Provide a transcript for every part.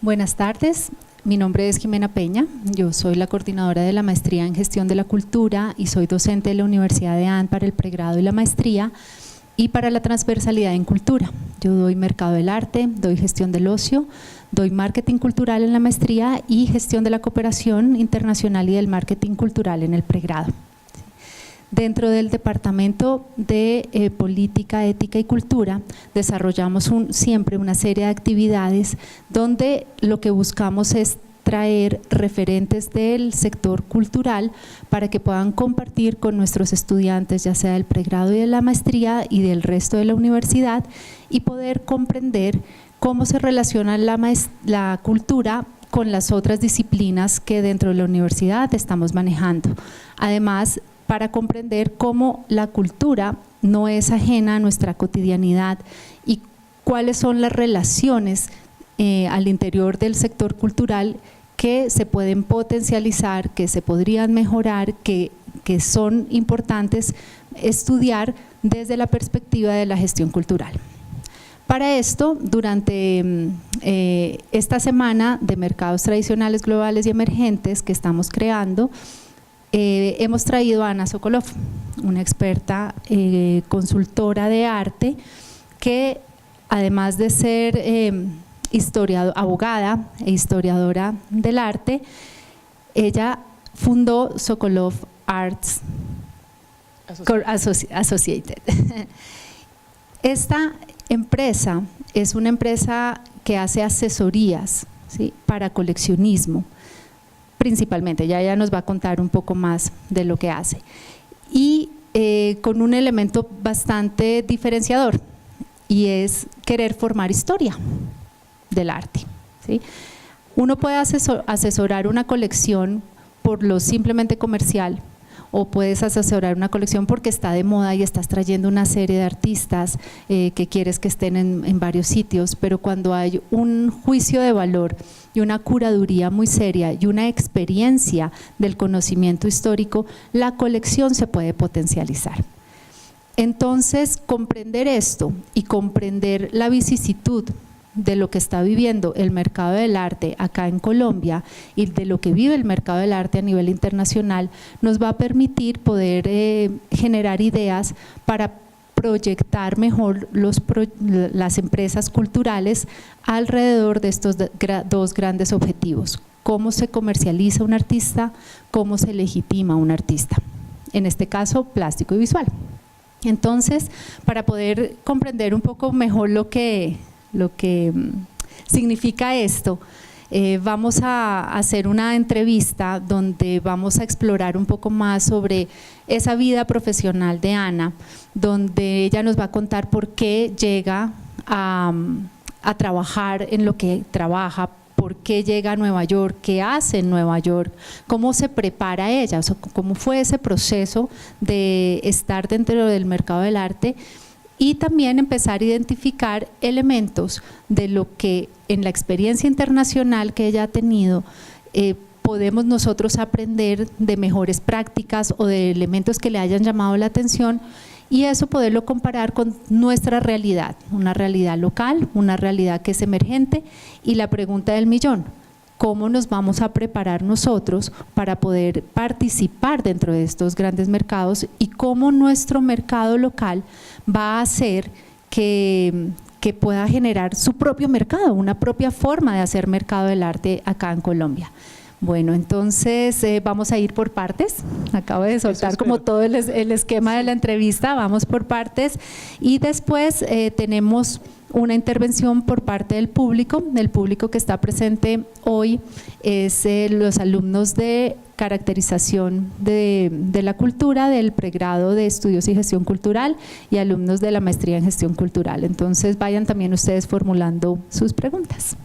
Buenas tardes, mi nombre es Jimena Peña, yo soy la coordinadora de la maestría en gestión de la cultura y soy docente de la Universidad de AN para el pregrado y la maestría y para la transversalidad en cultura. Yo doy mercado del arte, doy gestión del ocio, doy marketing cultural en la maestría y gestión de la cooperación internacional y del marketing cultural en el pregrado. Dentro del Departamento de Política, Ética y Cultura desarrollamos siempre una serie de actividades donde lo que buscamos es traer referentes del sector cultural para que puedan compartir con nuestros estudiantes, ya sea del pregrado y de la maestría y del resto de la universidad, y poder comprender cómo se relaciona la cultura con las otras disciplinas que dentro de la universidad estamos manejando. Además, para comprender cómo la cultura no es ajena a nuestra cotidianidad y cuáles son las relaciones al interior del sector cultural que se pueden potencializar, que se podrían mejorar, que son importantes estudiar desde la perspectiva de la gestión cultural. Para esto, durante esta semana de mercados tradicionales, globales y emergentes que estamos creando, hemos traído a Ana Sokolov, una experta consultora de arte que, además de ser abogada e historiadora del arte, ella fundó Sokolov Arts Associated. Esta empresa es una empresa que hace asesorías, ¿sí?, para coleccionismo. Principalmente, ya ella nos va a contar un poco más de lo que hace y con un elemento bastante diferenciador y es querer formar historia del arte, ¿sí? Uno puede asesorar una colección por lo simplemente comercial o puedes asesorar una colección porque está de moda y estás trayendo una serie de artistas que quieres que estén en varios sitios, pero cuando hay un juicio de valor y una curaduría muy seria y una experiencia del conocimiento histórico, la colección se puede potencializar. Entonces, comprender esto y comprender la vicisitud de lo que está viviendo el mercado del arte acá en Colombia y de lo que vive el mercado del arte a nivel internacional, nos va a permitir poder generar ideas para proyectar mejor las empresas culturales alrededor de estos dos grandes objetivos: cómo se comercializa un artista, cómo se legitima un artista, en este caso plástico y visual. Entonces, para poder comprender un poco mejor lo que significa esto, vamos a hacer una entrevista donde vamos a explorar un poco más sobre esa vida profesional de Ana, donde ella nos va a contar por qué llega a trabajar en lo que trabaja, por qué llega a Nueva York, qué hace en Nueva York, cómo se prepara ella, o sea, cómo fue ese proceso de estar dentro del mercado del arte, y también empezar a identificar elementos de lo que en la experiencia internacional que ella ha tenido podemos nosotros aprender de mejores prácticas o de elementos que le hayan llamado la atención, y eso poderlo comparar con nuestra realidad, una realidad local, una realidad que es emergente, y la pregunta del millón: ¿cómo nos vamos a preparar nosotros para poder participar dentro de estos grandes mercados y cómo nuestro mercado local va a hacer que pueda generar su propio mercado, una propia forma de hacer mercado del arte acá en Colombia? Bueno, entonces vamos a ir por partes. Acabo de soltar como todo el esquema de la entrevista, vamos por partes, y después tenemos una intervención por parte del público. El público que está presente hoy es los alumnos de caracterización de la cultura del pregrado de estudios y gestión cultural y alumnos de la maestría en gestión cultural. Entonces vayan también ustedes formulando sus preguntas.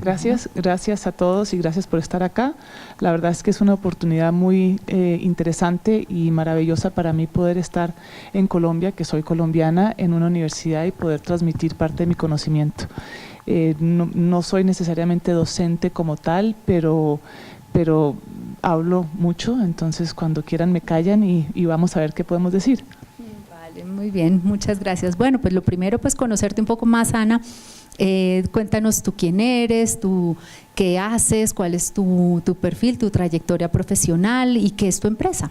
Gracias a todos y gracias por estar acá. La verdad es que es una oportunidad muy interesante y maravillosa para mí poder estar en Colombia, que soy colombiana, en una universidad, y poder transmitir parte de mi conocimiento. No soy necesariamente docente como tal, pero hablo mucho, entonces cuando quieran me callan y vamos a ver qué podemos decir. Vale, muy bien, muchas gracias. Bueno, pues lo primero, pues conocerte un poco más, Ana. Cuéntanos tú quién eres, tú qué haces, cuál es tu perfil, tu trayectoria profesional y qué es tu empresa.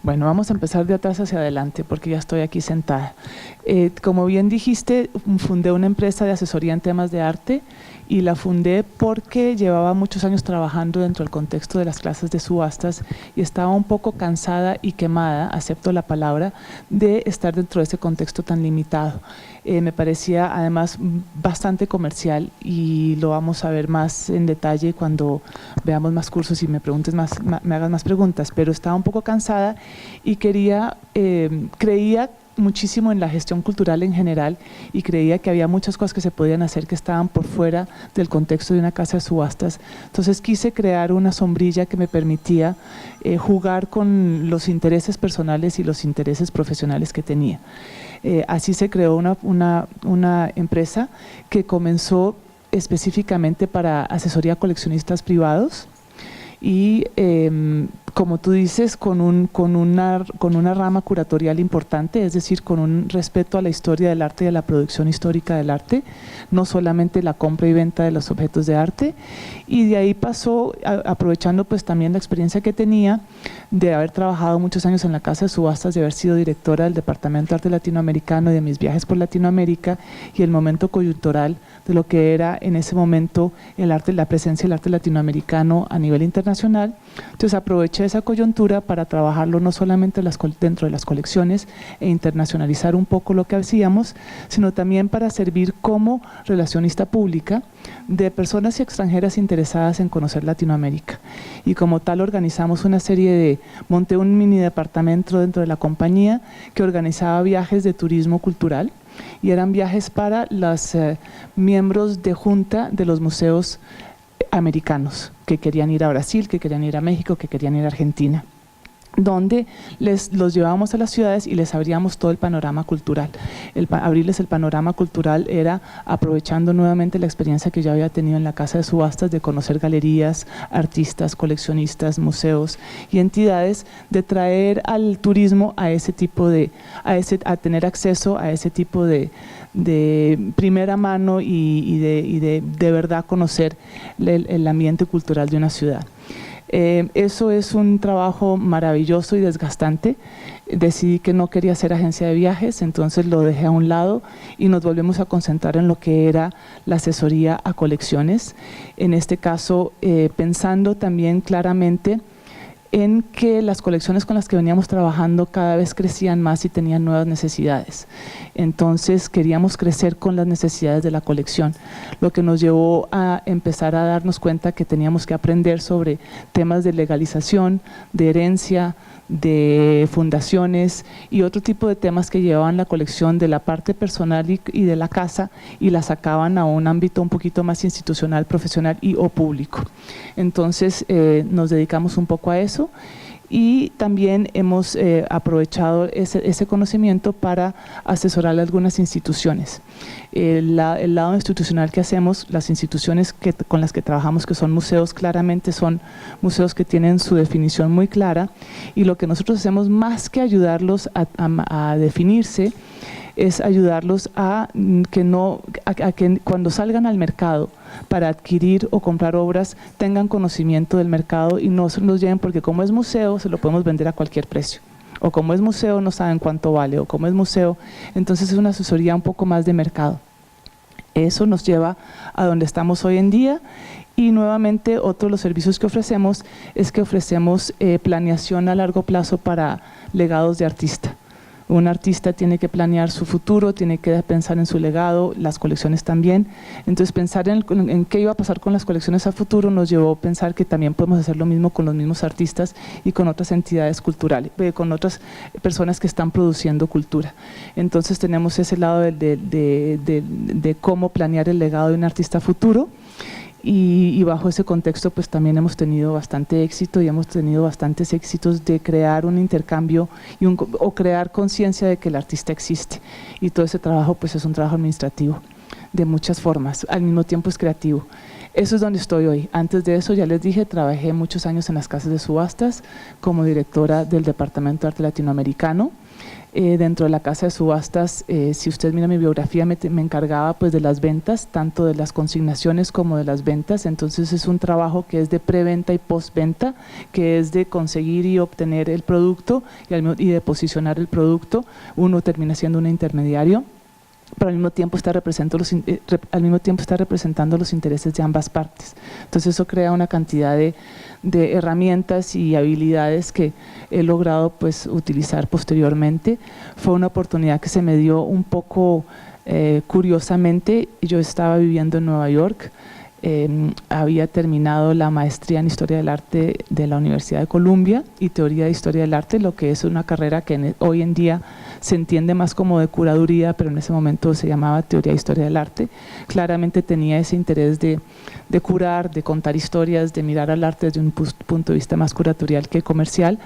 Bueno, vamos a empezar de atrás hacia adelante porque ya estoy aquí sentada. Como bien dijiste, fundé una empresa de asesoría en temas de arte y la fundé porque llevaba muchos años trabajando dentro del contexto de las clases de subastas y estaba un poco cansada y quemada, acepto la palabra, de estar dentro de ese contexto tan limitado. Me parecía además bastante comercial y lo vamos a ver más en detalle cuando veamos más cursos y me preguntes más, me hagas más preguntas, pero estaba un poco cansada y creía muchísimo en la gestión cultural en general y creía que había muchas cosas que se podían hacer que estaban por fuera del contexto de una casa de subastas. Entonces quise crear una sombrilla que me permitía jugar con los intereses personales y los intereses profesionales que tenía. Así se creó una empresa que comenzó específicamente para asesoría a coleccionistas privados y como tú dices, con una rama curatorial importante, es decir, con un respeto a la historia del arte y a la producción histórica del arte, no solamente la compra y venta de los objetos de arte, y de ahí pasó, aprovechando pues también la experiencia que tenía de haber trabajado muchos años en la Casa de Subastas, de haber sido directora del Departamento de Arte Latinoamericano y de mis viajes por Latinoamérica y el momento coyuntural de lo que era en ese momento el arte, la presencia del arte latinoamericano a nivel internacional. Entonces aproveché esa coyuntura para trabajarlo no solamente dentro de las colecciones e internacionalizar un poco lo que hacíamos, sino también para servir como relacionista pública de personas extranjeras interesadas en conocer Latinoamérica. Y como tal organizamos una serie monté un mini departamento dentro de la compañía que organizaba viajes de turismo cultural y eran viajes para los miembros de junta de los museos americanos que querían ir a Brasil, que querían ir a México, que querían ir a Argentina, donde los llevábamos a las ciudades y les abríamos todo el panorama cultural. Abrirles el panorama cultural era aprovechando nuevamente la experiencia que yo había tenido en la Casa de Subastas de conocer galerías, artistas, coleccionistas, museos y entidades, de traer al turismo a ese tipo a tener acceso a ese tipo de primera mano y de verdad conocer el ambiente cultural de una ciudad. Eso es un trabajo maravilloso y desgastante. Decidí que no quería hacer agencia de viajes, entonces lo dejé a un lado y nos volvemos a concentrar en lo que era la asesoría a colecciones. En este caso, pensando también claramente en que las colecciones con las que veníamos trabajando cada vez crecían más y tenían nuevas necesidades. Entonces queríamos crecer con las necesidades de la colección, lo que nos llevó a empezar a darnos cuenta que teníamos que aprender sobre temas de legalización, de herencia, de fundaciones y otro tipo de temas que llevaban la colección de la parte personal y de la casa y la sacaban a un ámbito un poquito más institucional, profesional o público. Entonces nos dedicamos un poco a eso y también hemos aprovechado ese conocimiento para asesorar a algunas instituciones. El lado institucional que hacemos, las instituciones con las que trabajamos, que son museos, claramente son museos que tienen su definición muy clara, y lo que nosotros hacemos más que ayudarlos a definirse, es ayudarlos a que cuando salgan al mercado para adquirir o comprar obras tengan conocimiento del mercado y no se los lleven porque como es museo se lo podemos vender a cualquier precio, o como es museo no saben cuánto vale, o como es museo, entonces es una asesoría un poco más de mercado. Eso nos lleva a donde estamos hoy en día. Y nuevamente otro de los servicios que ofrecemos es que ofrecemos planeación a largo plazo para legados de artista. Un artista tiene que planear su futuro, tiene que pensar en su legado, las colecciones también. Entonces pensar en qué iba a pasar con las colecciones a futuro nos llevó a pensar que también podemos hacer lo mismo con los mismos artistas y con otras entidades culturales, con otras personas que están produciendo cultura. Entonces tenemos ese lado de cómo planear el legado de un artista futuro. Y bajo ese contexto pues también hemos tenido bastante éxito y hemos tenido bastantes éxitos de crear un intercambio o crear conciencia de que el artista existe, y todo ese trabajo pues es un trabajo administrativo de muchas formas, al mismo tiempo es creativo. Eso es donde estoy hoy. Antes de eso, ya les dije, trabajé muchos años en las casas de subastas como directora del Departamento de Arte Latinoamericano. Dentro de la casa de subastas, si usted mira mi biografía, me encargaba pues de las ventas, tanto de las consignaciones como de las ventas. Entonces es un trabajo que es de preventa y postventa, que es de conseguir y obtener el producto y de posicionar el producto. Uno termina siendo un intermediario, pero al mismo tiempo está representando los intereses de ambas partes. Entonces eso crea una cantidad de herramientas y habilidades que he logrado pues utilizar posteriormente. Fue una oportunidad que se me dio un poco curiosamente. Yo estaba viviendo en Nueva York, había terminado la maestría en Historia del Arte de la Universidad de Columbia y Teoría de Historia del Arte, lo que es una carrera que hoy en día se entiende más como de curaduría, pero en ese momento se llamaba Teoría de Historia del Arte. Claramente tenía ese interés de curar, de contar historias, de mirar al arte desde un punto de vista más curatorial que comercial,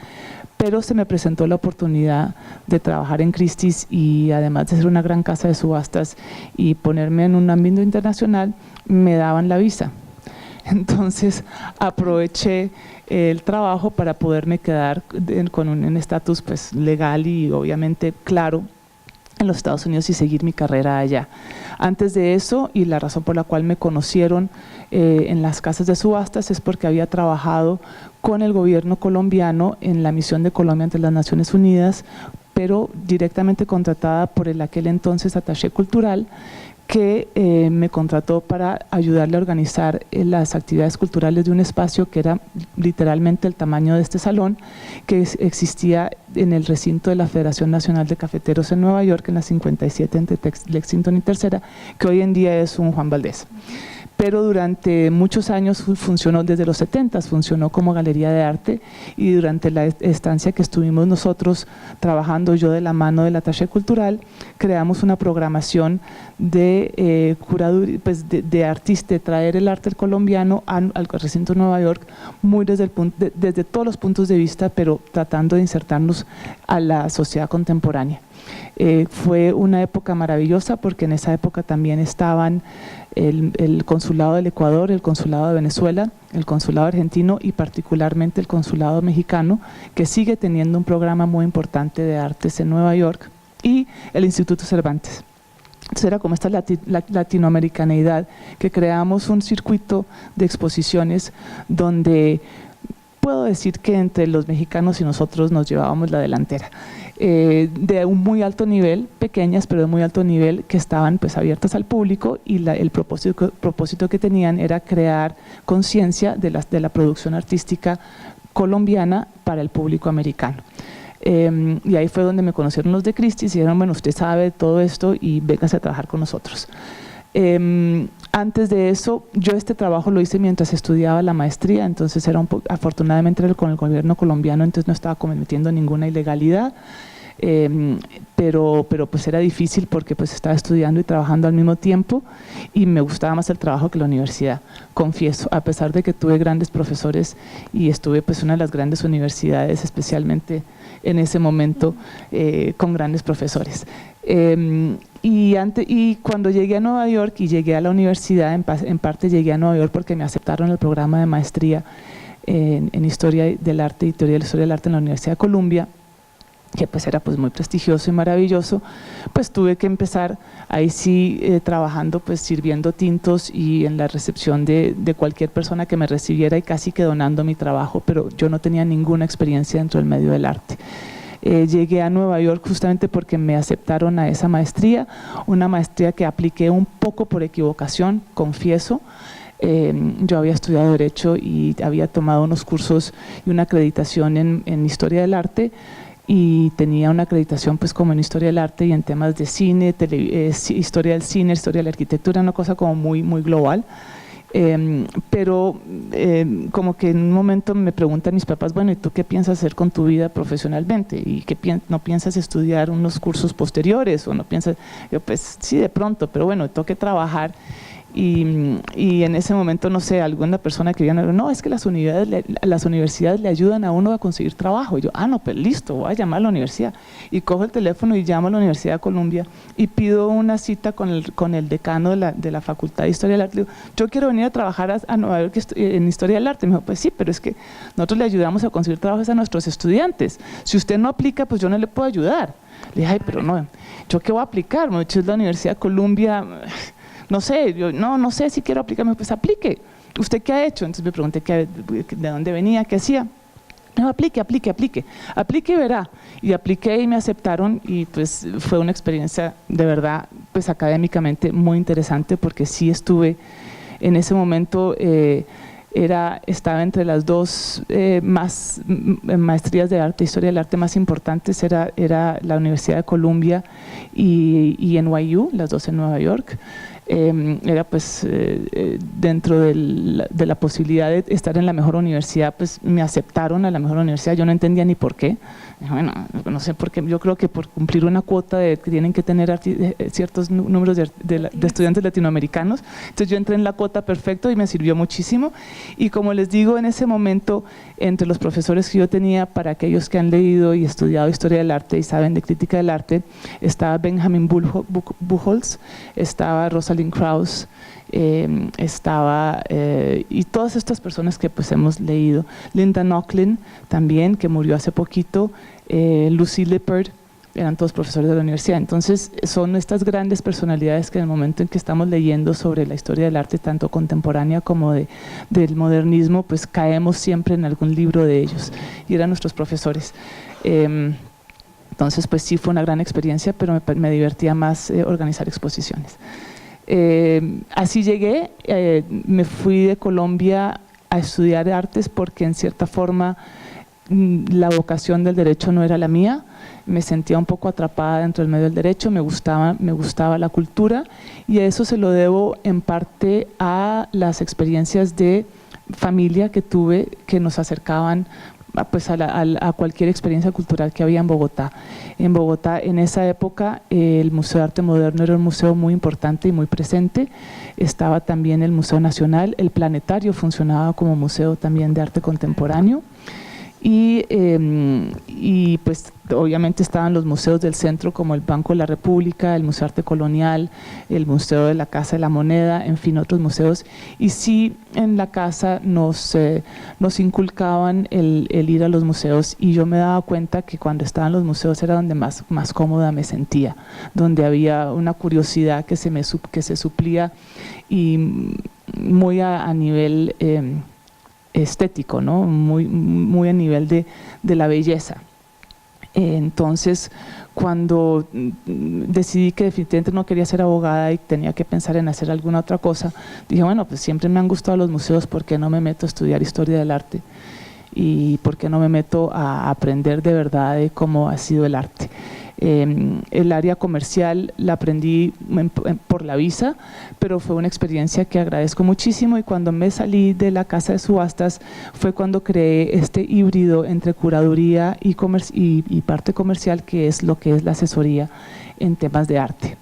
pero se me presentó la oportunidad de trabajar en Christie's y además de ser una gran casa de subastas y ponerme en un ámbito internacional, me daban la visa. Entonces aproveché el trabajo para poderme quedar con un estatus pues legal y obviamente claro en los Estados Unidos y seguir mi carrera allá. Antes de eso, y la razón por la cual me conocieron en las casas de subastas es porque había trabajado con el gobierno colombiano en la misión de Colombia ante las Naciones Unidas, pero directamente contratada por el aquel entonces attaché cultural, que me contrató para ayudarle a organizar las actividades culturales de un espacio que era literalmente el tamaño de este salón, que existía en el recinto de la Federación Nacional de Cafeteros en Nueva York, en la 57 entre Lexington y Tercera, que hoy en día es un Juan Valdez. Pero durante muchos años funcionó, desde los 70, funcionó como galería de arte, y durante la estancia que estuvimos nosotros trabajando, yo de la mano del attaché cultural, creamos una programación de curaduría, pues de artistas, de traer el arte colombiano al recinto de Nueva York, muy desde todos los puntos de vista, pero tratando de insertarnos a la sociedad contemporánea. Fue una época maravillosa porque en esa época también estaban el Consulado del Ecuador, el Consulado de Venezuela, el Consulado argentino y particularmente el Consulado mexicano, que sigue teniendo un programa muy importante de artes en Nueva York, y el Instituto Cervantes. Entonces era como esta latinoamericanidad, que creamos un circuito de exposiciones donde puedo decir que entre los mexicanos y nosotros nos llevábamos la delantera. De un muy alto nivel, pequeñas pero de muy alto nivel, que estaban pues abiertas al público, y el propósito que tenían era crear conciencia de la producción artística colombiana para el público americano. Y ahí fue donde me conocieron los de Christie's y dijeron, bueno, usted sabe todo esto y véngase a trabajar con nosotros. Antes de eso, yo este trabajo lo hice mientras estudiaba la maestría, entonces afortunadamente era con el gobierno colombiano, entonces no estaba cometiendo ninguna ilegalidad, pero pues era difícil porque pues estaba estudiando y trabajando al mismo tiempo y me gustaba más el trabajo que la universidad, confieso, a pesar de que tuve grandes profesores y estuve pues en una de las grandes universidades, especialmente en ese momento con grandes profesores. Y cuando llegué a Nueva York y llegué a la universidad, en parte llegué a Nueva York porque me aceptaron el programa de maestría en Historia del Arte y Teoría de la Historia del Arte en la Universidad de Columbia, que pues era pues muy prestigioso y maravilloso. Pues tuve que empezar ahí sí trabajando, pues sirviendo tintos y en la recepción de cualquier persona que me recibiera y casi que donando mi trabajo, pero yo no tenía ninguna experiencia dentro del medio del arte. Llegué a Nueva York justamente porque me aceptaron a esa maestría, una maestría que apliqué un poco por equivocación, confieso. Yo había estudiado Derecho y había tomado unos cursos y una acreditación en Historia del Arte, y tenía una acreditación pues como en Historia del Arte y en temas de cine, Historia del Cine, Historia de la Arquitectura, una cosa como muy global. Pero como que en un momento me preguntan mis papás, bueno, ¿y tú qué piensas hacer con tu vida profesionalmente? ¿Y no piensas estudiar unos cursos posteriores? ¿O no piensas? Yo pues sí, de pronto, pero bueno, tengo que trabajar. Y en ese momento, no sé, alguna persona que viene, no, es que las universidades le ayudan a uno a conseguir trabajo. Y yo, no, pues listo, voy a llamar a la universidad. Y cojo el teléfono y llamo a la Universidad de Columbia y pido una cita con el decano de la Facultad de Historia del Arte. Le digo, yo quiero venir a trabajar a Nueva York en Historia del Arte. Me dijo, pues sí, pero es que nosotros le ayudamos a conseguir trabajos a nuestros estudiantes. Si usted no aplica, pues yo no le puedo ayudar. Le dije, pero no, ¿yo qué voy a aplicar? Me es la Universidad de Columbia. No sé, yo no sé si quiero aplicarme, pues aplique. ¿Usted qué ha hecho? Entonces me pregunté de dónde venía, qué hacía. No, aplique y verá. Y apliqué y me aceptaron y pues fue una experiencia de verdad, pues académicamente muy interesante porque sí estuve en ese momento, estaba entre las dos maestrías de arte, historia del arte más importantes, era la Universidad de Columbia y NYU, las dos en Nueva York. Era pues dentro de la posibilidad de estar en la mejor universidad, pues me aceptaron a la mejor universidad, yo no entendía ni por qué. Bueno, no sé por qué, yo creo que por cumplir una cuota que tienen que tener ciertos números de estudiantes latinoamericanos, entonces yo entré en la cuota perfecto y me sirvió muchísimo. Y como les digo, en ese momento, entre los profesores que yo tenía, para aquellos que han leído y estudiado historia del arte y saben de crítica del arte, estaba Benjamin Buchholz, estaba Rosalind Krauss, y todas estas personas que pues hemos leído, Linda Nochlin también, que murió hace poquito, Lucy Lippard, eran todos profesores de la universidad. Entonces son estas grandes personalidades que en el momento en que estamos leyendo sobre la historia del arte, tanto contemporánea como del modernismo, pues caemos siempre en algún libro de ellos, y eran nuestros profesores. Entonces pues sí fue una gran experiencia, pero me divertía más organizar exposiciones. Así llegué, me fui de Colombia a estudiar artes porque en cierta forma la vocación del derecho no era la mía, me sentía un poco atrapada dentro del medio del derecho, me gustaba la cultura, y a eso se lo debo en parte a las experiencias de familia que tuve que nos acercaban pues a cualquier experiencia cultural que había en Bogotá. En Bogotá, en esa época, el Museo de Arte Moderno era un museo muy importante y muy presente. Estaba también el Museo Nacional, el Planetario funcionaba como museo también de arte contemporáneo. Y pues obviamente estaban los museos del centro como el Banco de la República, el Museo de Arte Colonial, el Museo de la Casa de la Moneda, en fin, otros museos. Y sí, en la casa nos inculcaban el ir a los museos, y yo me daba cuenta que cuando estaba en los museos era donde más cómoda me sentía, donde había una curiosidad que se suplía, y muy a nivel estético, ¿no? muy a nivel de la belleza. Entonces, cuando decidí que definitivamente no quería ser abogada y tenía que pensar en hacer alguna otra cosa, dije, bueno, pues siempre me han gustado los museos, ¿por qué no me meto a estudiar historia del arte? ¿Y por qué no me meto a aprender de verdad de cómo ha sido el arte? El área comercial la aprendí por la visa, pero fue una experiencia que agradezco muchísimo, y cuando me salí de la casa de subastas fue cuando creé este híbrido entre curaduría y parte comercial, que es lo que es la asesoría en temas de arte.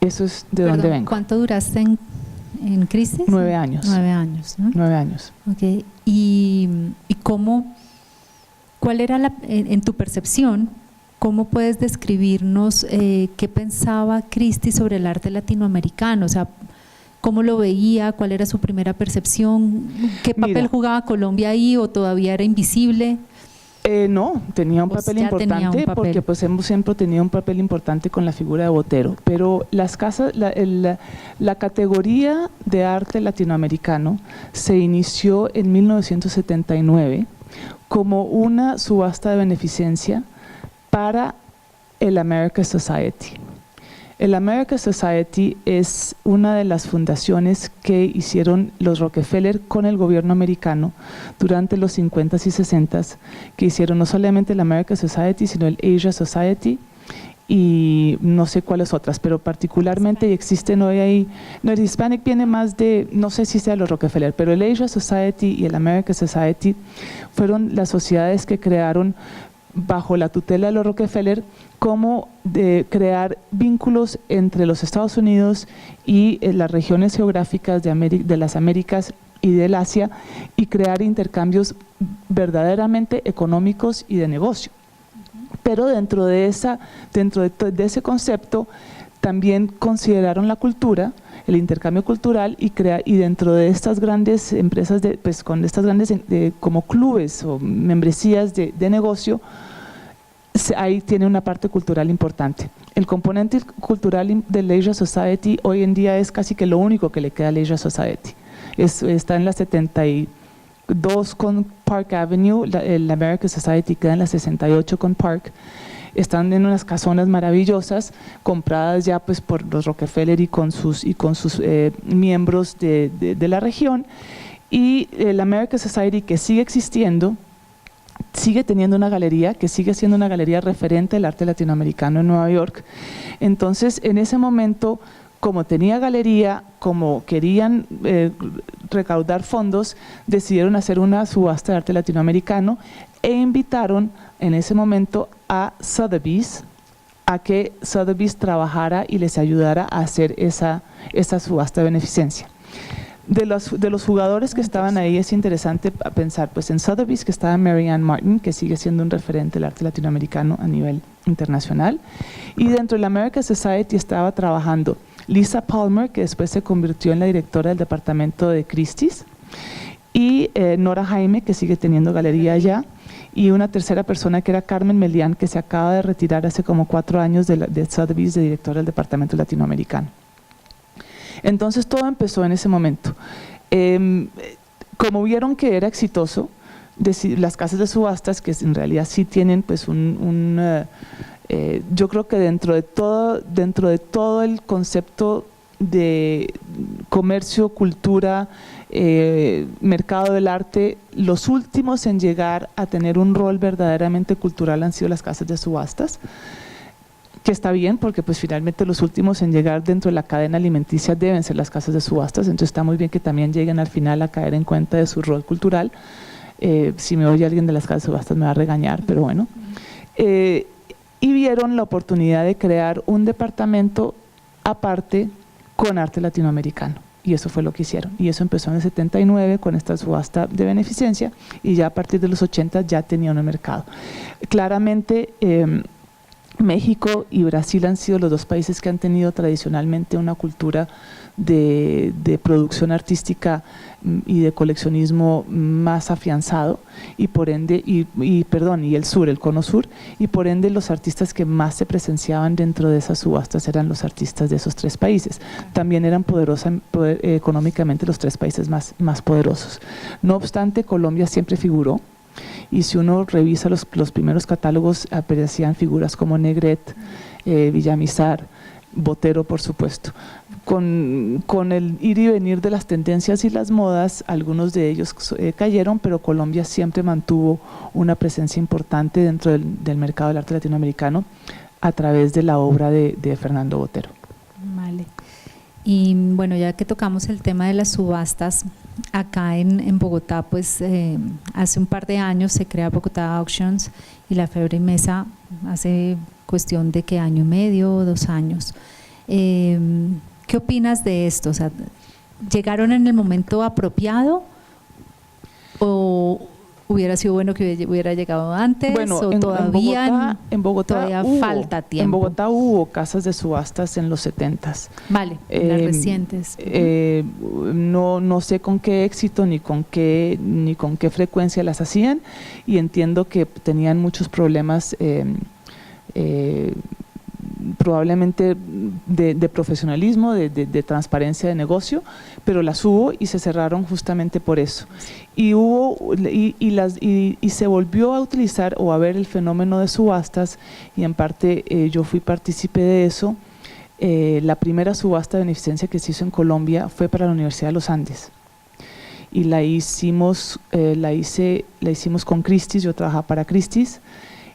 Eso es de donde vengo. ¿Cuánto duraste en Christie's? 9 años. 9 años, ¿no? 9 años. Okay. ¿Y cuál era en tu percepción? ¿Cómo puedes describirnos qué pensaba Christie sobre el arte latinoamericano? O sea, ¿cómo lo veía? ¿Cuál era su primera percepción? ¿Qué papel jugaba Colombia ahí, o todavía era invisible? No, tenía un papel importante, porque pues hemos siempre tenido un papel importante con la figura de Botero, pero la categoría de arte latinoamericano se inició en 1979 como una subasta de beneficencia para el America Society. El America Society es una de las fundaciones que hicieron los Rockefeller con el gobierno americano durante los 50s y 60s, que hicieron no solamente el America Society, sino el Asia Society y no sé cuáles otras, pero particularmente existen hoy ahí, no, el Hispanic viene más de, no sé si sea los Rockefeller, pero el Asia Society y el America Society fueron las sociedades que crearon bajo la tutela de los Rockefeller, cómo crear vínculos entre los Estados Unidos y las regiones geográficas de las Américas y del Asia, y crear intercambios verdaderamente económicos y de negocio. Pero dentro de ese concepto también consideraron la cultura, el intercambio cultural, y dentro de estas grandes empresas, pues con estas grandes como clubes o membresías de negocio, ahí tiene una parte cultural importante. El componente cultural de Leisure Society hoy en día es casi que lo único que le queda a Leisure Society. Está en la 72 con Park Avenue, el American Society queda en la 68 con Park. Están en unas casonas maravillosas, compradas ya pues por los Rockefeller y con sus miembros de la región, y el American Society, que sigue existiendo, sigue teniendo una galería, que sigue siendo una galería referente del arte latinoamericano en Nueva York. Entonces, en ese momento, como tenía galería, como querían recaudar fondos, decidieron hacer una subasta de arte latinoamericano e invitaron en ese momento a Sotheby's, a que Sotheby's trabajara y les ayudara a hacer esa subasta de beneficencia. De los jugadores que estaban ahí es interesante pensar, pues en Sotheby's, que estaba Mary Ann Martin, que sigue siendo un referente del arte latinoamericano a nivel internacional, y dentro de la American Society estaba trabajando Lisa Palmer, que después se convirtió en la directora del departamento de Christie's, y Nora Jaime, que sigue teniendo galería allá, y una tercera persona que era Carmen Melián, que se acaba de retirar hace como 4 años de Sotheby's, de directora del departamento latinoamericano. Entonces todo empezó en ese momento. Como vieron que era exitoso, las casas de subastas, que en realidad sí tienen pues yo creo que dentro de todo el concepto de comercio, cultura, mercado del arte, los últimos en llegar a tener un rol verdaderamente cultural han sido las casas de subastas, que está bien porque pues finalmente los últimos en llegar dentro de la cadena alimenticia deben ser las casas de subastas, entonces está muy bien que también lleguen al final a caer en cuenta de su rol cultural. Si me oye alguien de las casas de subastas me va a regañar, pero bueno. Y vieron la oportunidad de crear un departamento aparte con arte latinoamericano, y eso fue lo que hicieron, y eso empezó en el 79 con esta subasta de beneficencia, y ya a partir de los 80 ya tenían un mercado. Claramente México y Brasil han sido los dos países que han tenido tradicionalmente una cultura de producción artística y de coleccionismo más afianzado, y por ende, y el sur, el cono sur, y por ende los artistas que más se presenciaban dentro de esas subastas eran los artistas de esos 3 países. También eran económicamente los 3 países más poderosos. No obstante, Colombia siempre figuró, y si uno revisa los primeros catálogos, aparecían figuras como Negrete, Villamizar, Botero, por supuesto. Con el ir y venir de las tendencias y las modas, algunos de ellos cayeron, pero Colombia siempre mantuvo una presencia importante dentro del mercado del arte latinoamericano a través de la obra de Fernando Botero. Vale. Y bueno, ya que tocamos el tema de las subastas, acá en Bogotá, pues hace un par de años se crea Bogotá Auctions y la Febre y Mesa hace cuestión de que 1 año y medio o 2 años. ¿Qué opinas de esto? O sea, ¿llegaron en el momento apropiado o hubiera sido bueno que hubiera llegado antes? Bueno, ¿o todavía en Bogotá falta tiempo? En Bogotá hubo casas de subastas en los 70s. Vale, las recientes. No sé con qué éxito ni con qué frecuencia las hacían, y entiendo que tenían muchos problemas probablemente de profesionalismo, de transparencia de negocio, pero las hubo y se cerraron justamente por eso. Y se volvió a utilizar o a ver el fenómeno de subastas, y en parte yo fui partícipe de eso. La primera subasta de beneficencia que se hizo en Colombia fue para la Universidad de los Andes, y la hicimos con Christie's. Yo trabajaba para Christie's,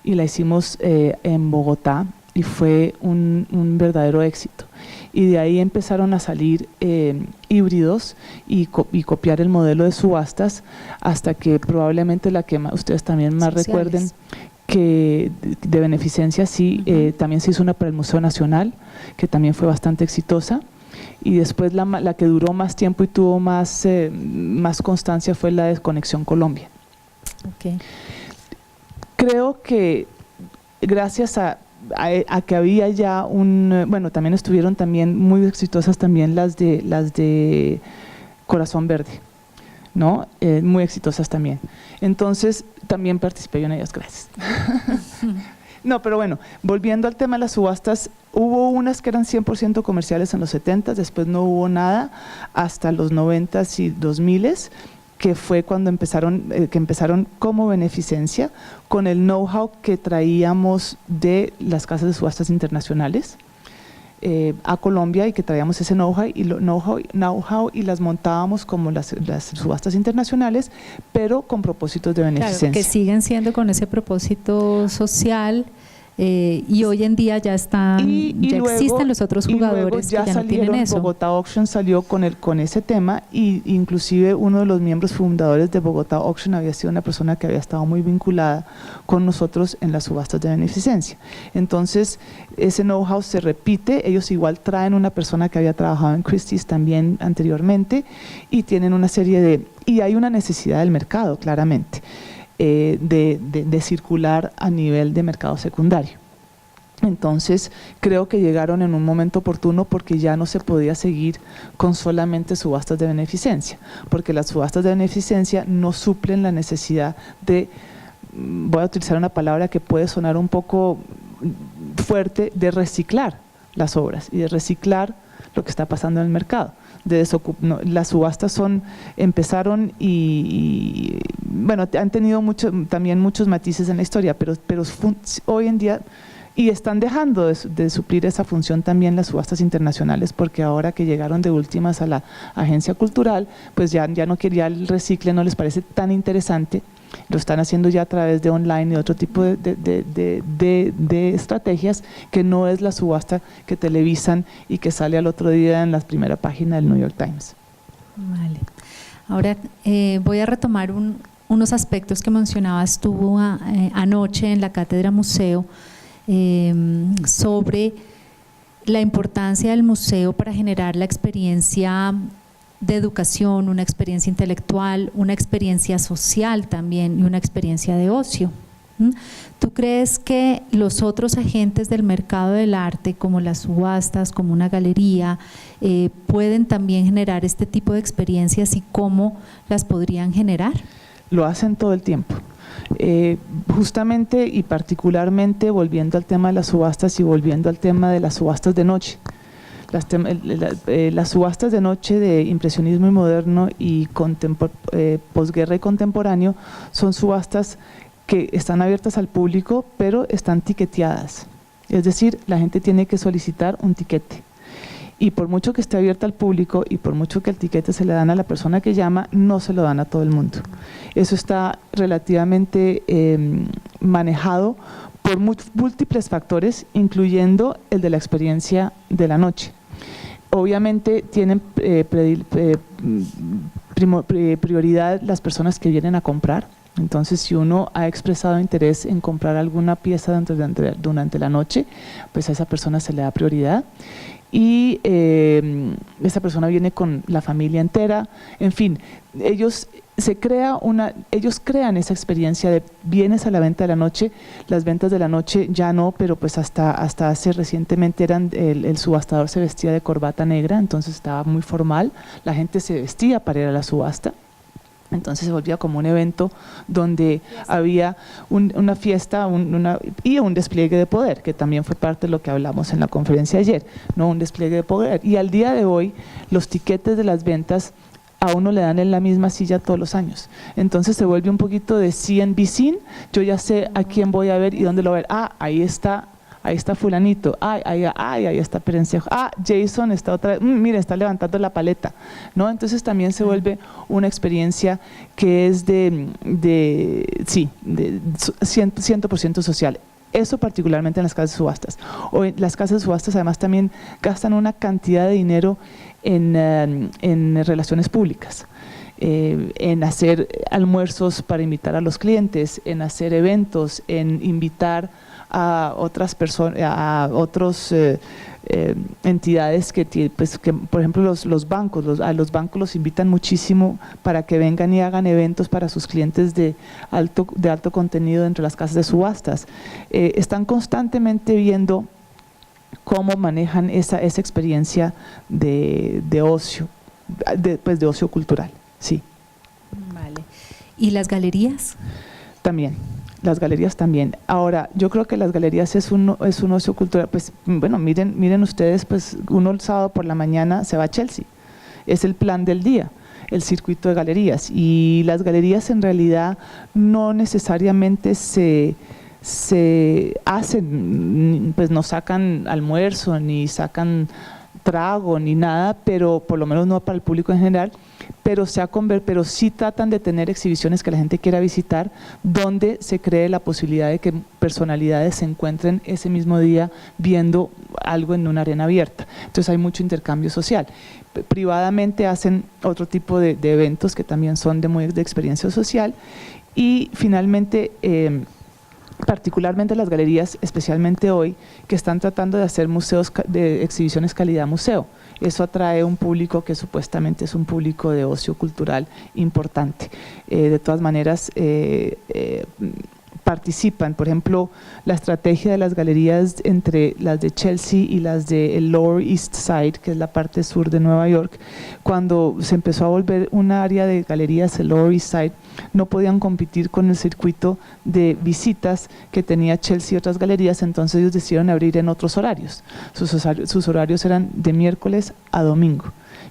y la hicimos en Bogotá, y fue un verdadero éxito. Y de ahí empezaron a salir híbridos y copiar el modelo de subastas, hasta que probablemente la que ustedes también más recuerden, de beneficencia, sí, también se hizo una para el Museo Nacional, que también fue bastante exitosa, y después la que duró más tiempo y tuvo más constancia fue la de Conexión Colombia. Okay. Creo que gracias a que había ya bueno, también estuvieron también muy exitosas también las de Corazón Verde, ¿no? Muy exitosas también. Entonces, también participé yo en ellas, gracias. No, pero bueno, volviendo al tema de las subastas, hubo unas que eran 100% comerciales en los 70, después no hubo nada hasta los 90s y 2000s, que fue cuando empezaron como beneficencia, con el know-how que traíamos de las casas de subastas internacionales a Colombia, y que traíamos ese know-how y las montábamos como las subastas internacionales, pero con propósitos de beneficencia. Claro, que siguen siendo con ese propósito social. Y hoy en día ya están, ya luego, existen los otros jugadores que ya no tienen eso. Bogotá Auction salió con ese tema, y inclusive uno de los miembros fundadores de Bogotá Auction había sido una persona que había estado muy vinculada con nosotros en las subastas de beneficencia. Entonces ese know-how se repite, ellos igual traen una persona que había trabajado en Christie's también anteriormente, y tienen una serie y hay una necesidad del mercado claramente. De circular a nivel de mercado secundario. Entonces creo que llegaron en un momento oportuno, porque ya no se podía seguir con solamente subastas de beneficencia, porque las subastas de beneficencia no suplen la necesidad de, voy a utilizar una palabra que puede sonar un poco fuerte, de reciclar las obras y de reciclar lo que está pasando en el mercado. Las subastas empezaron y bueno, han tenido también muchos matices en la historia, pero hoy en día, y están dejando de suplir esa función también las subastas internacionales, porque ahora que llegaron de últimas a la agencia cultural, pues ya el recicle no les parece tan interesante. Lo están haciendo ya a través de online y otro tipo de estrategias, que no es la subasta que televisan y que sale al otro día en la primera página del New York Times. Vale. Ahora voy a retomar unos aspectos que mencionabas tú anoche en la Cátedra Museo, sobre la importancia del museo para generar la experiencia de educación, una experiencia intelectual, una experiencia social también, y una experiencia de ocio. ¿Tú crees que los otros agentes del mercado del arte, como las subastas, como una galería, pueden también generar este tipo de experiencias, y cómo las podrían generar? Lo hacen todo el tiempo. Justamente y particularmente, volviendo al tema de las subastas y volviendo al tema de las subastas de noche. Las subastas de noche de impresionismo y moderno y posguerra y contemporáneo son subastas que están abiertas al público, pero están tiqueteadas. Es decir, la gente tiene que solicitar un tiquete. Y por mucho que esté abierta al público y por mucho que el tiquete se le dan a la persona que llama, no se lo dan a todo el mundo. Eso está relativamente manejado por múltiples factores, incluyendo el de la experiencia de la noche. Obviamente tienen prioridad las personas que vienen a comprar. Entonces, si uno ha expresado interés en comprar alguna pieza durante la noche, pues a esa persona se le da prioridad. Y esa persona viene con la familia entera. En fin, ellos crean esa experiencia de vienes a la venta de la noche. Las ventas de la noche ya no, pero pues hasta hace recientemente el subastador se vestía de corbata negra, entonces estaba muy formal. La gente se vestía para ir a la subasta. Entonces se volvía como un evento donde había una fiesta y un despliegue de poder, que también fue parte de lo que hablamos en la conferencia ayer, ¿no? Un despliegue de poder. Y al día de hoy, los tiquetes de las ventas a uno le dan en la misma silla todos los años. Entonces se vuelve un poquito de CNBC, yo ya sé a quién voy a ver y dónde lo voy a ver. Ah, ahí está fulanito, ahí está Perencejo, Jason está otra vez, mira, está levantando la paleta, ¿no? Entonces también se vuelve una experiencia que es de 100% social. Eso particularmente en las casas de subastas. Las casas de subastas además también gastan una cantidad de dinero en relaciones públicas. en hacer almuerzos para invitar a los clientes, en hacer eventos, en invitar a otras personas, a otros entidades pues, que por ejemplo los bancos, a los bancos los invitan muchísimo para que vengan y hagan eventos para sus clientes de alto contenido dentro de las casas de subastas. Están constantemente viendo cómo manejan esa experiencia de ocio, pues de ocio cultural, sí. Vale. ¿Y las galerías? También. Las galerías también. Ahora, yo creo que las galerías es un ocio cultural. Pues bueno, miren ustedes, pues uno el sábado por la mañana se va a Chelsea. Es el plan del día, el circuito de galerías. Y las galerías en realidad no necesariamente se hacen, pues no sacan almuerzo, ni sacan trago, ni nada, pero por lo menos no para el público en general, pero sí tratan de tener exhibiciones que la gente quiera visitar, donde se cree la posibilidad de que personalidades se encuentren ese mismo día viendo algo en una arena abierta. Entonces hay mucho intercambio social. Privadamente hacen otro tipo de eventos que también son de experiencia social, y finalmente particularmente las galerías, especialmente hoy, que están tratando de hacer museos de exhibiciones calidad museo. Eso atrae un público que supuestamente es un público de ocio cultural importante. De todas maneras, participan, por ejemplo, la estrategia de las galerías entre las de Chelsea y las del Lower East Side, que es la parte sur de Nueva York, cuando se empezó a volver un área de galerías, el Lower East Side, no podían competir con el circuito de visitas que tenía Chelsea y otras galerías, entonces ellos decidieron abrir en otros horarios. Sus horarios eran de miércoles a domingo,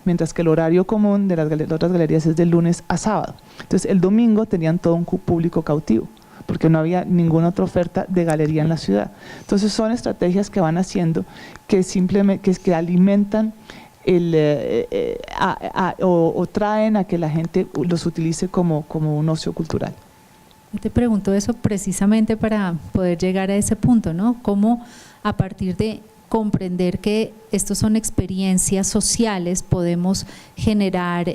mientras que el horario común de las otras galerías es de lunes a sábado. Entonces el domingo tenían todo un público cautivo, porque no había ninguna otra oferta de galería en la ciudad. Entonces son estrategias que van haciendo que simplemente que alimentan o traen a que la gente los utilice como un ocio cultural. Yo te pregunto eso precisamente para poder llegar a ese punto, ¿no? Cómo a partir de comprender que estos son experiencias sociales, podemos generar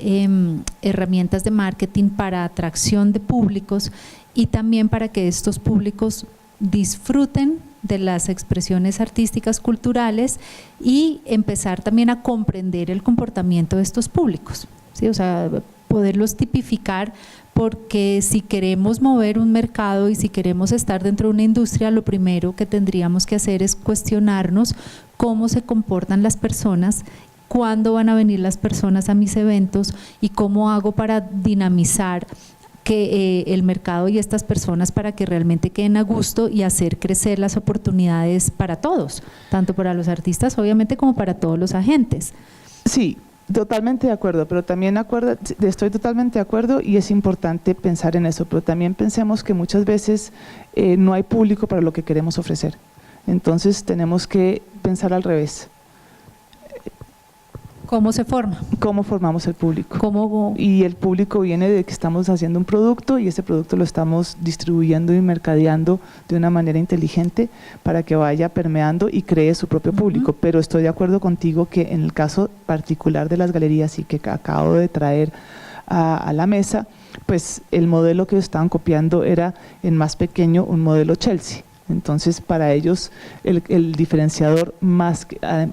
herramientas de marketing para atracción de públicos y también para que estos públicos disfruten de las expresiones artísticas culturales y empezar también a comprender el comportamiento de estos públicos, ¿sí? O sea, poderlos tipificar, porque si queremos mover un mercado y si queremos estar dentro de una industria, lo primero que tendríamos que hacer es cuestionarnos cómo se comportan las personas, cuándo van a venir las personas a mis eventos y cómo hago para dinamizar que el mercado y estas personas para que realmente queden a gusto y hacer crecer las oportunidades para todos, tanto para los artistas obviamente como para todos los agentes. Sí, totalmente de acuerdo, pero también estoy totalmente de acuerdo y es importante pensar en eso, pero también pensemos que muchas veces no hay público para lo que queremos ofrecer, entonces tenemos que pensar al revés. ¿Cómo se forma? ¿Cómo formamos el público? ¿Cómo? Y el público viene de que estamos haciendo un producto y ese producto lo estamos distribuyendo y mercadeando de una manera inteligente para que vaya permeando y cree su propio público. Pero estoy de acuerdo contigo que en el caso particular de las galerías y que acabo de traer a la mesa, pues el modelo que estaban copiando era en más pequeño un modelo Chelsea. Entonces para ellos el diferenciador más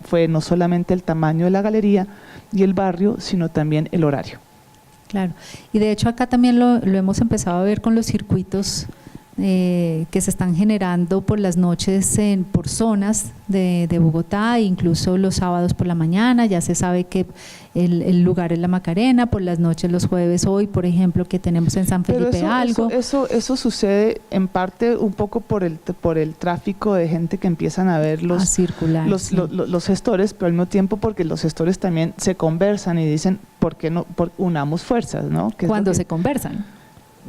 fue no solamente el tamaño de la galería y el barrio, sino también el horario. Claro, y de hecho acá también lo hemos empezado a ver con los circuitos que se están generando por las noches por zonas de Bogotá, incluso los sábados por la mañana, ya se sabe que el lugar es la Macarena, por las noches los jueves, hoy por ejemplo que tenemos en San Felipe algo. Eso sucede en parte un poco por el tráfico de gente que empiezan a ver circular, los gestores, pero al mismo tiempo porque los gestores también se conversan y dicen, ¿por qué no unamos fuerzas? ¿No? Cuando se conversan.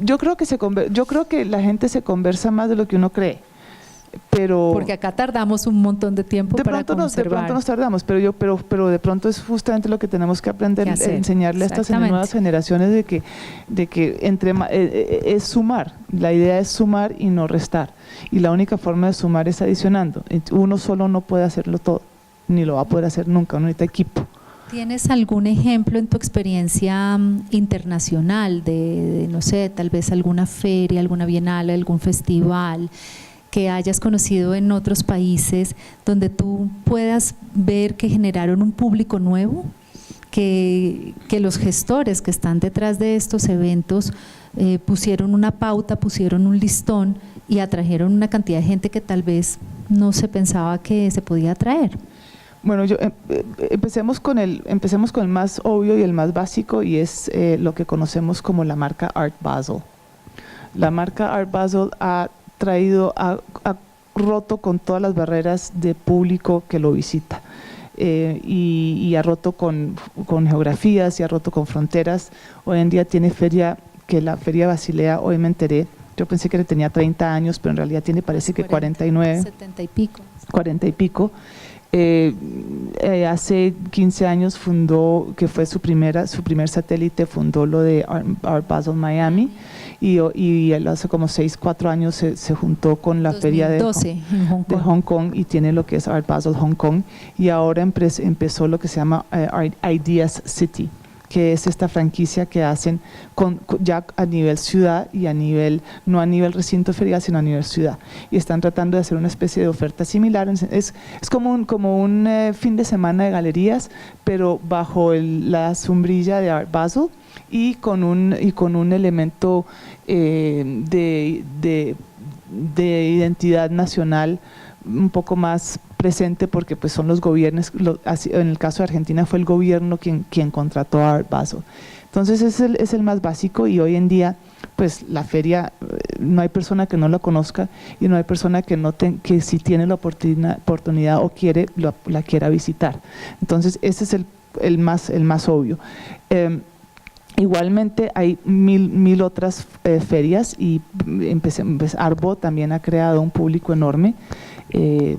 Yo creo que la gente se conversa más de lo que uno cree, pero porque acá tardamos un montón de tiempo para conservar. De pronto nos tardamos, pero de pronto es justamente lo que tenemos que aprender, enseñarle a estas nuevas generaciones de que es sumar. La idea es sumar y no restar, y la única forma de sumar es adicionando. Uno solo no puede hacerlo todo, ni lo va a poder hacer nunca, uno necesita equipo. ¿Tienes algún ejemplo en tu experiencia internacional no sé, tal vez alguna feria, alguna bienal, algún festival que hayas conocido en otros países donde tú puedas ver que generaron un público nuevo? Que los gestores que están detrás de estos eventos pusieron una pauta, pusieron un listón y atrajeron una cantidad de gente que tal vez no se pensaba que se podía atraer. Bueno, empecemos con el más obvio y el más básico, y es lo que conocemos como la marca Art Basel. La marca Art Basel ha roto con todas las barreras de público que lo visita. Y ha roto con geografías y ha roto con fronteras. Hoy en día tiene feria, que la Feria Basilea, hoy me enteré, yo pensé que tenía 30 años, pero en realidad tiene, parece que 49. 70 y pico. 40 y pico. Hace 15 años fundó, que fue su primer satélite, fundó lo de Art Basel Miami, y él hace como 4 años se juntó con la 2012, feria de Hong Kong, y tiene lo que es Art Basel Hong Kong, y ahora empezó lo que se llama Ideas City, que es esta franquicia que hacen ya a nivel ciudad y no a nivel recinto ferial, sino a nivel ciudad. Y están tratando de hacer una especie de oferta similar. Es como un fin de semana de galerías, pero bajo la sombrilla de Art Basel y con un elemento de identidad nacional un poco más presente, porque pues son los gobiernos, en el caso de Argentina fue el gobierno quien contrató a Art Basel. Entonces es el más básico, y hoy en día pues la feria, no hay persona que no la conozca, y no hay persona que si tiene la oportunidad o la quiera visitar. Entonces ese es el más obvio. Igualmente hay mil otras ferias, y Arbo también ha creado un público enorme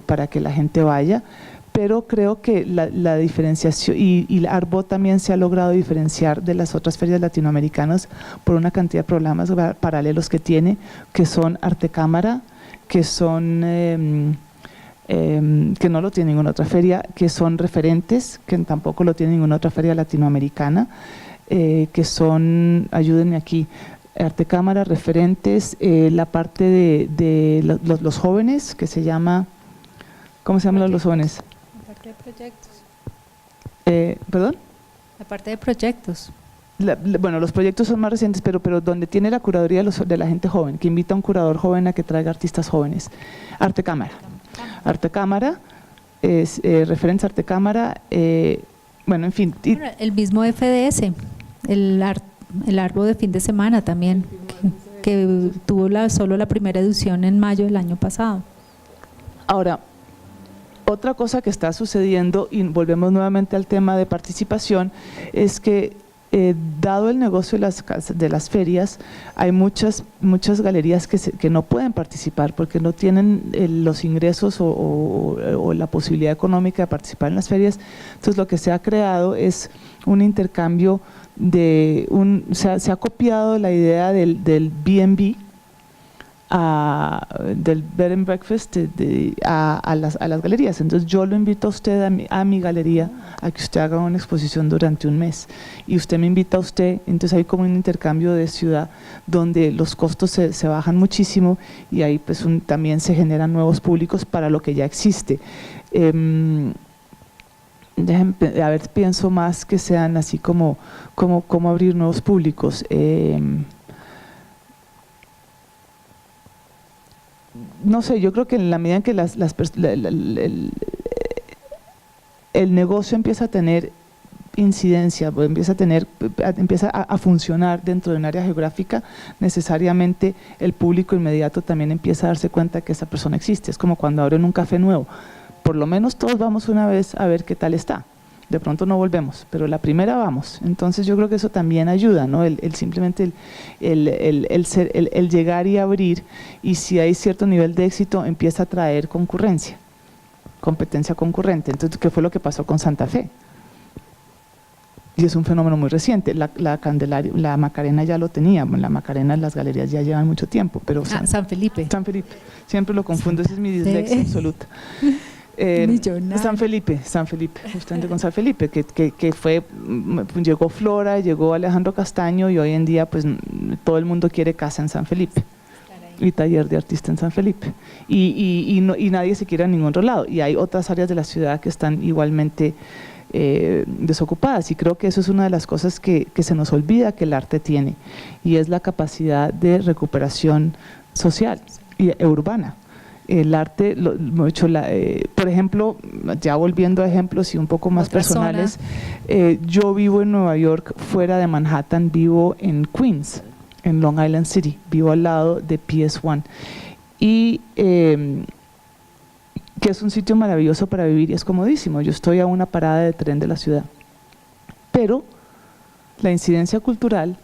para que la gente vaya, pero creo que la diferenciación, y Arbo también se ha logrado diferenciar de las otras ferias latinoamericanas por una cantidad de programas paralelos que tiene, que son Arte Cámara, que son que no lo tiene ninguna otra feria, que son Referentes, que tampoco lo tiene ninguna otra feria latinoamericana, que son, ayúdenme aquí, Arte Cámara, Referentes, la parte de los jóvenes, que se llama, ¿cómo se llaman los jóvenes? La parte de proyectos. ¿Perdón? La parte de proyectos. Bueno, los proyectos son más recientes, pero donde tiene la curaduría de la gente joven, que invita a un curador joven a que traiga artistas jóvenes. Arte Cámara. Arte Cámara, Referentes Arte Cámara, bueno, en fin. El mismo FDS, el Arbo de fin de semana también, que tuvo solo la primera edición en mayo del año pasado. Ahora, otra cosa que está sucediendo, y volvemos nuevamente al tema de participación, es que dado el negocio de las ferias, hay muchas galerías que no pueden participar porque no tienen los ingresos o la posibilidad económica de participar en las ferias. Entonces lo que se ha creado es un intercambio se ha copiado la idea del B&B, del bed and breakfast a las galerías. Entonces yo lo invito a usted a mi galería a que usted haga una exposición durante un mes, y usted me invita a usted. Entonces hay como un intercambio de ciudad donde los costos se bajan muchísimo, y ahí pues también se generan nuevos públicos para lo que ya existe. A ver, pienso más que sean así como abrir nuevos públicos. No sé, yo creo que en la medida en que el negocio empieza a tener incidencia, empieza a funcionar dentro de un área geográfica, necesariamente el público inmediato también empieza a darse cuenta que esa persona existe. Es como cuando abren un café nuevo, por lo menos todos vamos una vez a ver qué tal está. De pronto no volvemos, pero la primera vamos. Entonces yo creo que eso también ayuda, ¿no? Simplemente el llegar y abrir, y si hay cierto nivel de éxito empieza a traer competencia concurrente. Entonces, ¿qué fue lo que pasó con Santa Fe? Y es un fenómeno muy reciente. La Macarena ya lo tenía. La Macarena, las galerías ya llevan mucho tiempo, pero San Felipe. San Felipe, siempre lo confundo, esa es mi dislexia absoluta. Millonario. San Felipe, justamente con San Felipe, que fue, llegó Flora, llegó Alejandro Castaño y hoy en día pues todo el mundo quiere casa en San Felipe y taller de artista en San Felipe y nadie se quiere a ningún otro lado, y hay otras áreas de la ciudad que están igualmente desocupadas, y creo que eso es una de las cosas que se nos olvida que el arte tiene, y es la capacidad de recuperación social y urbana. El arte, por ejemplo, ya volviendo a ejemplos y un poco más personales, yo vivo en Nueva York, fuera de Manhattan, vivo en Queens, en Long Island City, vivo al lado de PS1, y que es un sitio maravilloso para vivir y es comodísimo. Yo estoy a una parada de tren de la ciudad, pero la incidencia cultural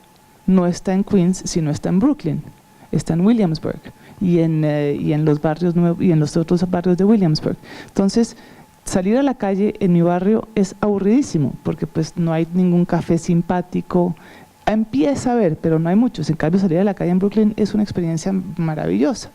no está en Queens, sino está en Brooklyn, está en Williamsburg y en los barrios nuevos y en los otros barrios de Williamsburg. Entonces, salir a la calle en mi barrio es aburridísimo, porque pues no hay ningún café simpático. Empieza a haber, pero no hay muchos. En cambio, salir a la calle en Brooklyn es una experiencia maravillosa.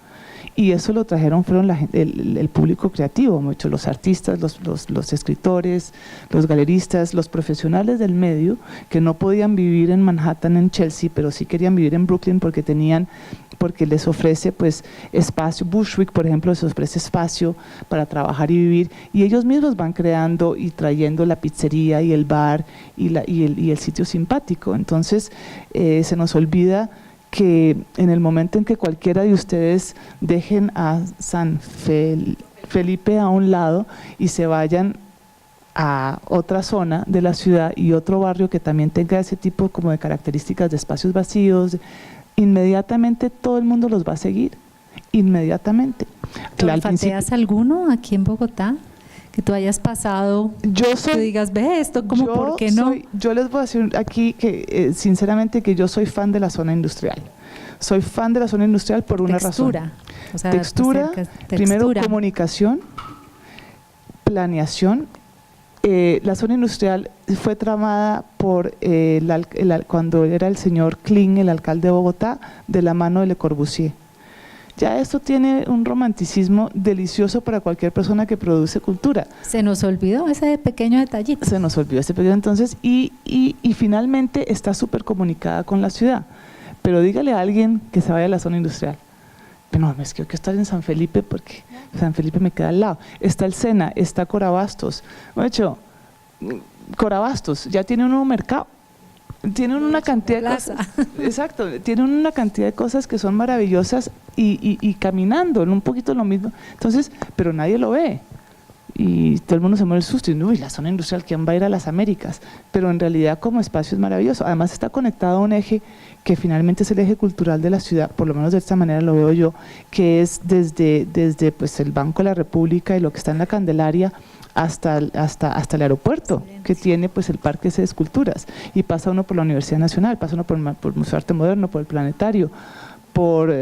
Y eso lo trajeron, fueron el público creativo, mucho, los artistas, los escritores, los galeristas, los profesionales del medio, que no podían vivir en Manhattan, en Chelsea, pero sí querían vivir en Brooklyn porque les ofrece pues espacio. Bushwick, por ejemplo, les ofrece espacio para trabajar y vivir, y ellos mismos van creando y trayendo la pizzería y el bar y el sitio simpático. Entonces se nos olvida que en el momento en que cualquiera de ustedes dejen a San Felipe a un lado y se vayan a otra zona de la ciudad y otro barrio que también tenga ese tipo como de características de espacios vacíos, inmediatamente todo el mundo los va a seguir, inmediatamente. ¿Olfateas alguno aquí en Bogotá? Que tú hayas pasado, que digas, ve esto, como ¿por qué no? Yo les voy a decir aquí que sinceramente que yo soy fan de la zona industrial. Soy fan de la zona industrial por una razón. O sea, textura, primero comunicación, planeación. La zona industrial fue tramada por cuando era el señor Kling, el alcalde de Bogotá, de la mano de Le Corbusier. Ya esto tiene un romanticismo delicioso para cualquier persona que produce cultura. Se nos olvidó ese pequeño detallito. Se nos olvidó ese pequeño entonces y finalmente está súper comunicada con la ciudad. Pero dígale a alguien que se vaya a la zona industrial. Pero no, es que yo quiero estar en San Felipe porque San Felipe me queda al lado. Está el Sena, está Corabastos. De hecho, Corabastos ya tiene un nuevo mercado. Tienen una cantidad de cosas, exacto, tienen una cantidad de cosas que son maravillosas y caminando, en un poquito lo mismo. Entonces, pero nadie lo ve y todo el mundo se muere el susto y uy, la zona industrial, ¿quién va a ir a las Américas? Pero en realidad como espacio es maravilloso. Además está conectado a un eje que finalmente es el eje cultural de la ciudad, por lo menos de esta manera lo veo yo, que es desde pues, el Banco de la República y lo que está en la Candelaria hasta el aeropuerto, que tiene pues el parque de esculturas, y pasa uno por la Universidad Nacional, pasa uno por el Museo de Arte Moderno, por el Planetario, por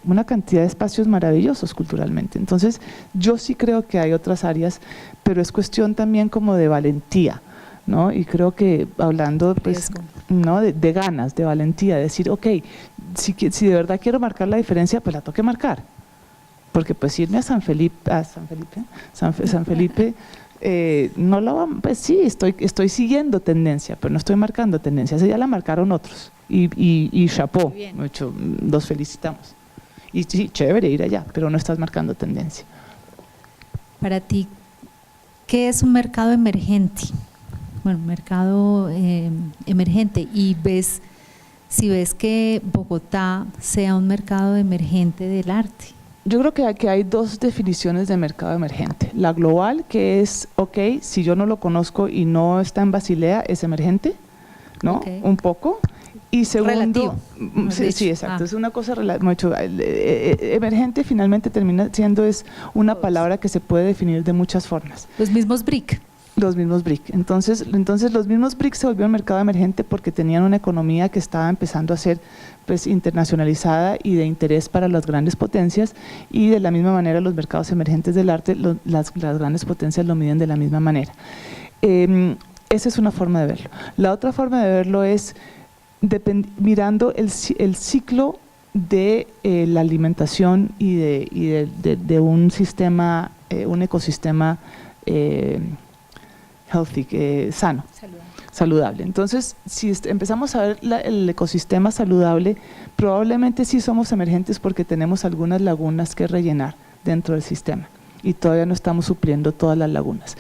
una cantidad de espacios maravillosos culturalmente. Entonces yo sí creo que hay otras áreas, pero es cuestión también como de valentía, ¿no? Y creo que hablando pues, ¿no? de ganas, de valentía, de decir, ok, si de verdad quiero marcar la diferencia, pues la tengo que marcar. Porque pues irme a San Felipe, no lo vamos, pues sí, estoy siguiendo tendencia, pero no estoy marcando tendencia, esa ya la marcaron otros, y chapeau, mucho, los felicitamos. Y sí, chévere ir allá, pero no estás marcando tendencia. Para ti, ¿qué es un mercado emergente? Bueno, mercado emergente, y si ves que Bogotá sea un mercado emergente del arte. Yo creo que hay dos definiciones de mercado emergente. La global, que es, ok, si yo no lo conozco y no está en Basilea, es emergente, ¿no? Okay. Un poco. Y segundo, relativo. Sí, exacto, es una cosa mucho. Emergente finalmente termina siendo una palabra que se puede definir de muchas formas. Los mismos BRIC. Los mismos BRIC. Entonces los mismos BRIC se volvieron mercado emergente porque tenían una economía que estaba empezando a ser pues internacionalizada y de interés para las grandes potencias, y de la misma manera los mercados emergentes del arte, las grandes potencias lo miden de la misma manera. Esa es una forma de verlo. La otra forma de verlo es mirando el ciclo de la alimentación y de un sistema, un ecosistema healthy, sano, saludable. Entonces, si empezamos a ver el ecosistema saludable, probablemente sí somos emergentes porque tenemos algunas lagunas que rellenar dentro del sistema y todavía no estamos supliendo todas las lagunas.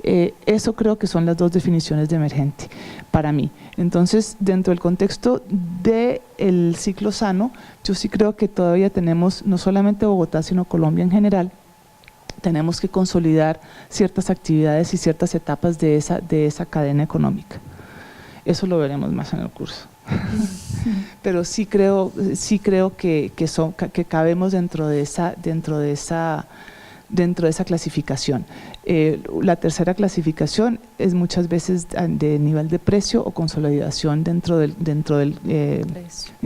Eso creo que son las dos definiciones de emergente para mí. Entonces, dentro del contexto del ciclo sano, yo sí creo que todavía tenemos, no solamente Bogotá, sino Colombia en general, tenemos que consolidar ciertas actividades y ciertas etapas de esa cadena económica. Eso lo veremos más en el curso. Pero sí creo que cabemos dentro de esa clasificación. La tercera clasificación es muchas veces de nivel de precio o consolidación dentro del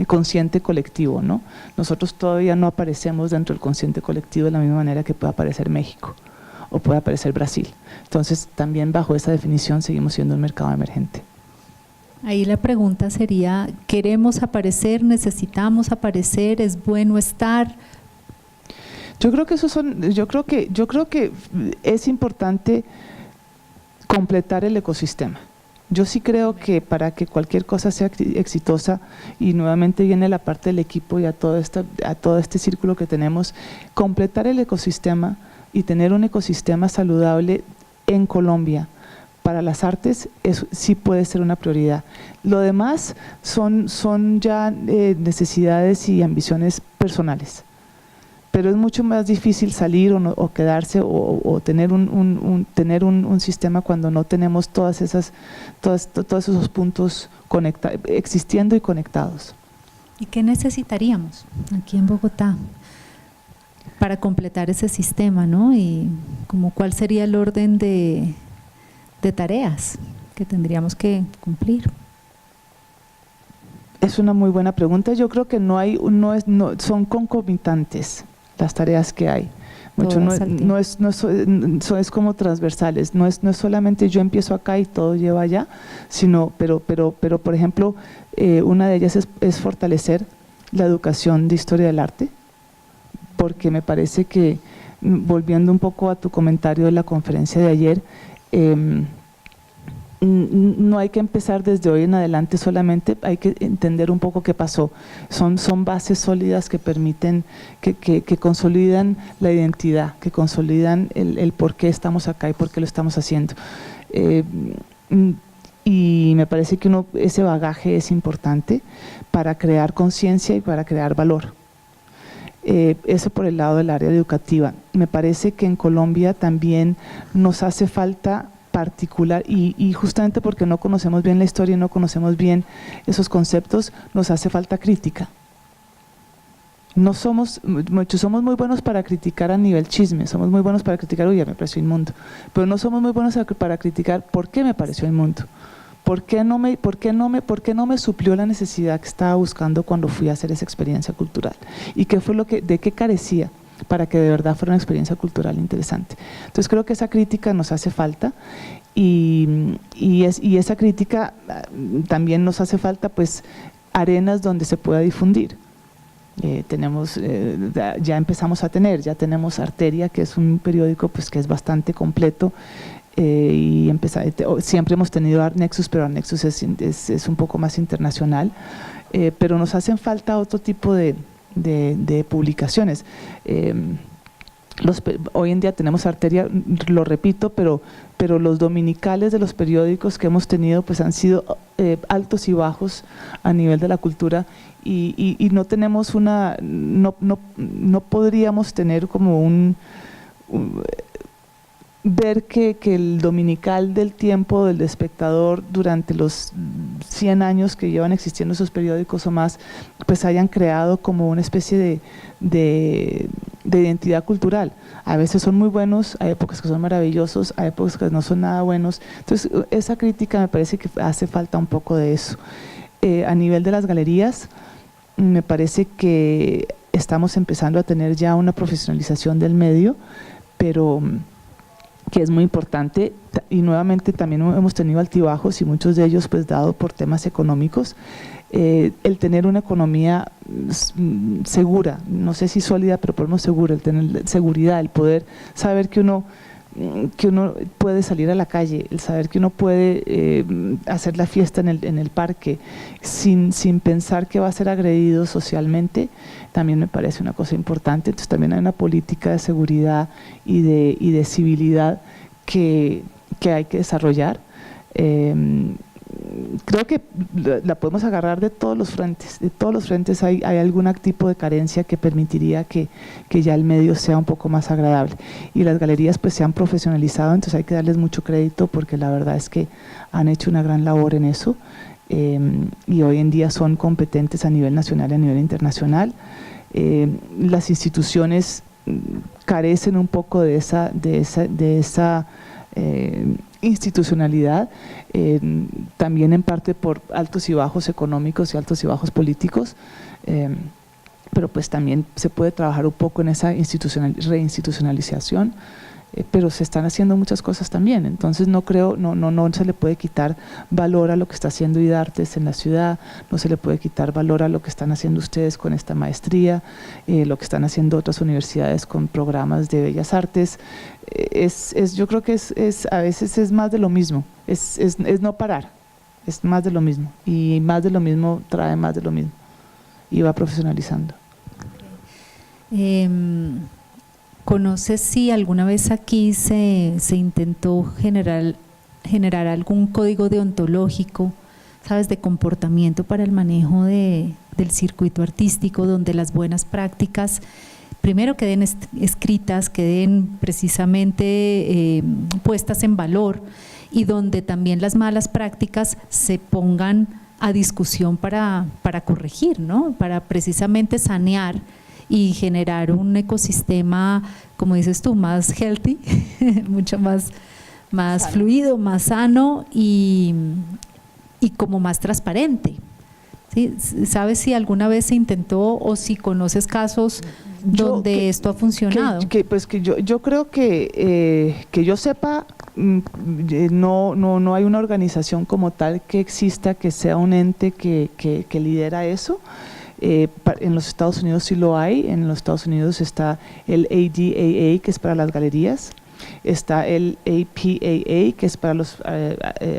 consciente colectivo, ¿no? Nosotros todavía no aparecemos dentro del consciente colectivo de la misma manera que puede aparecer México o puede aparecer Brasil. Entonces, también bajo esa definición seguimos siendo un mercado emergente. Ahí la pregunta sería, ¿queremos aparecer? ¿Necesitamos aparecer? ¿Es bueno estar? Yo creo que es importante completar el ecosistema. Yo sí creo que para que cualquier cosa sea exitosa, y nuevamente viene la parte del equipo y a todo este círculo que tenemos, completar el ecosistema y tener un ecosistema saludable en Colombia para las artes sí puede ser una prioridad. Lo demás son ya necesidades y ambiciones personales. Pero es mucho más difícil salir o quedarse o tener un sistema cuando no tenemos todos esos puntos existiendo y conectados. ¿Y qué necesitaríamos aquí en Bogotá para completar ese sistema, ¿no? Y como cuál sería el orden de tareas que tendríamos que cumplir. Es una muy buena pregunta. Yo creo que son concomitantes las tareas que hay. Es como transversales, no es solamente yo empiezo acá y todo lleva allá, pero por ejemplo, una de ellas es fortalecer la educación de historia del arte, porque me parece que, volviendo un poco a tu comentario de la conferencia de ayer, no hay que empezar desde hoy en adelante solamente, hay que entender un poco qué pasó. Son bases sólidas que permiten, que consolidan la identidad, que consolidan el por qué estamos acá y por qué lo estamos haciendo. Y me parece que ese bagaje es importante para crear conciencia y para crear valor. Eso por el lado del área educativa. Me parece que en Colombia también nos hace falta particular, y justamente porque no conocemos bien la historia y no conocemos bien esos conceptos, nos hace falta crítica. Somos muy buenos para criticar a nivel chisme, somos muy buenos para criticar, uy, ya me pareció inmundo, pero no somos muy buenos para criticar por qué me pareció inmundo, por qué no me suplió la necesidad que estaba buscando cuando fui a hacer esa experiencia cultural, y qué fue de qué carecía para que de verdad fuera una experiencia cultural interesante. Entonces creo que esa crítica nos hace falta y esa crítica también nos hace falta pues arenas donde se pueda difundir. Ya empezamos a ya tenemos Arteria, que es un periódico pues que es bastante completo, y siempre hemos tenido Art Nexus, pero Art Nexus es un poco más internacional, pero nos hacen falta otro tipo de publicaciones. Hoy en día tenemos Arteria, lo repito, pero los dominicales de los periódicos que hemos tenido pues han altos y bajos a nivel de la cultura, y no tenemos no podríamos tener como ver que el dominical del Tiempo, del Espectador, durante los 100 años que llevan existiendo esos periódicos o más, pues hayan creado como una especie de identidad cultural. A veces son muy buenos, hay épocas que son maravillosos, hay épocas que no son nada buenos. Entonces esa crítica me parece que hace falta un poco de eso. A nivel de las galerías, me parece que estamos empezando a tener ya una profesionalización del medio, pero que es muy importante, y nuevamente también hemos tenido altibajos y muchos de ellos pues dado por temas económicos. El tener una economía segura, no sé si sólida, pero por lo menos segura, el tener seguridad, el poder saber que uno puede salir a la calle, el saber que uno puede hacer la fiesta en el parque sin pensar que va a ser agredido socialmente, también me parece una cosa importante. Entonces también hay una política de seguridad y de civilidad que hay que desarrollar. Creo que la podemos agarrar de todos los frentes, hay algún tipo de carencia que permitiría que ya el medio sea un poco más agradable, y las galerías pues se han profesionalizado, entonces hay que darles mucho crédito porque la verdad es que han hecho una gran labor en eso, y hoy en día son competentes a nivel nacional y a nivel internacional. Las instituciones carecen un poco de esa institucionalidad, también en parte por altos y bajos económicos y altos y bajos políticos, pero pues también se puede trabajar un poco en esa reinstitucionalización, pero se están haciendo muchas cosas también. Entonces no se le puede quitar valor a lo que está haciendo IDARTES en la ciudad, no se le puede quitar valor a lo que están haciendo ustedes con esta maestría, lo que están haciendo otras universidades con programas de bellas artes. Yo creo que a veces es más de lo mismo, es no parar, es más de lo mismo, y más de lo mismo trae más de lo mismo y va profesionalizando. ¿Conoces si alguna vez aquí se intentó generar algún código deontológico, sabes, de comportamiento para el manejo del circuito artístico, donde las buenas prácticas primero queden escritas, queden precisamente puestas en valor, y donde también las malas prácticas se pongan a discusión para corregir, ¿no? Para precisamente sanear y generar un ecosistema, como dices tú, más healthy, mucho más fluido, más sano y como más transparente. ¿Sí? ¿Sabes si alguna vez se intentó o si conoces casos donde esto ha funcionado? Yo creo que yo sepa, no hay una organización como tal que exista, que sea un ente que lidera eso. En los Estados Unidos sí lo hay. En los Estados Unidos está el ADAA, que es para las galerías, está el APAA, que es para los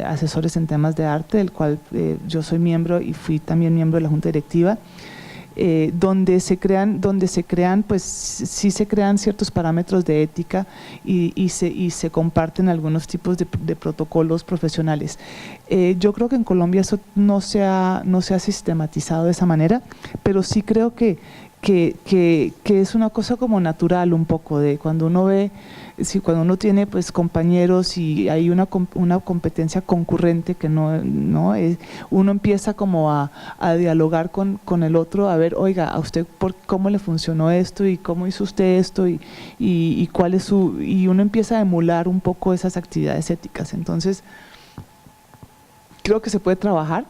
asesores en temas de arte, del cual yo soy miembro y fui también miembro de la junta directiva, donde se crean, pues sí se crean ciertos parámetros de ética y se comparten algunos tipos de protocolos profesionales. Yo creo que en Colombia eso no se ha sistematizado de esa manera, pero sí creo que es una cosa como natural un poco, de cuando uno ve, cuando uno tiene pues compañeros y hay una competencia concurrente que uno empieza como a dialogar con el otro, a ver, oiga, a usted cómo le funcionó esto y cómo hizo usted esto y cuál es y uno empieza a emular un poco esas actividades éticas. Entonces creo que se puede trabajar.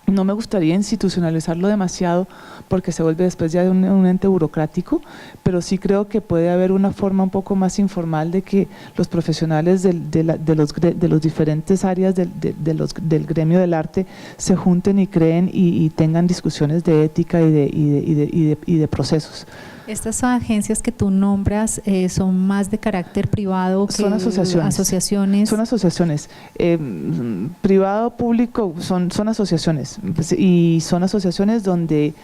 No me gustaría institucionalizarlo demasiado porque se vuelve después ya de un ente burocrático, pero sí creo que puede haber una forma un poco más informal de que los profesionales de los diferentes áreas del gremio del arte se junten y creen y tengan discusiones de ética y de procesos. Estas agencias que tú nombras son más de carácter privado, son asociaciones. Son asociaciones. Privado, público, son asociaciones, y son asociaciones donde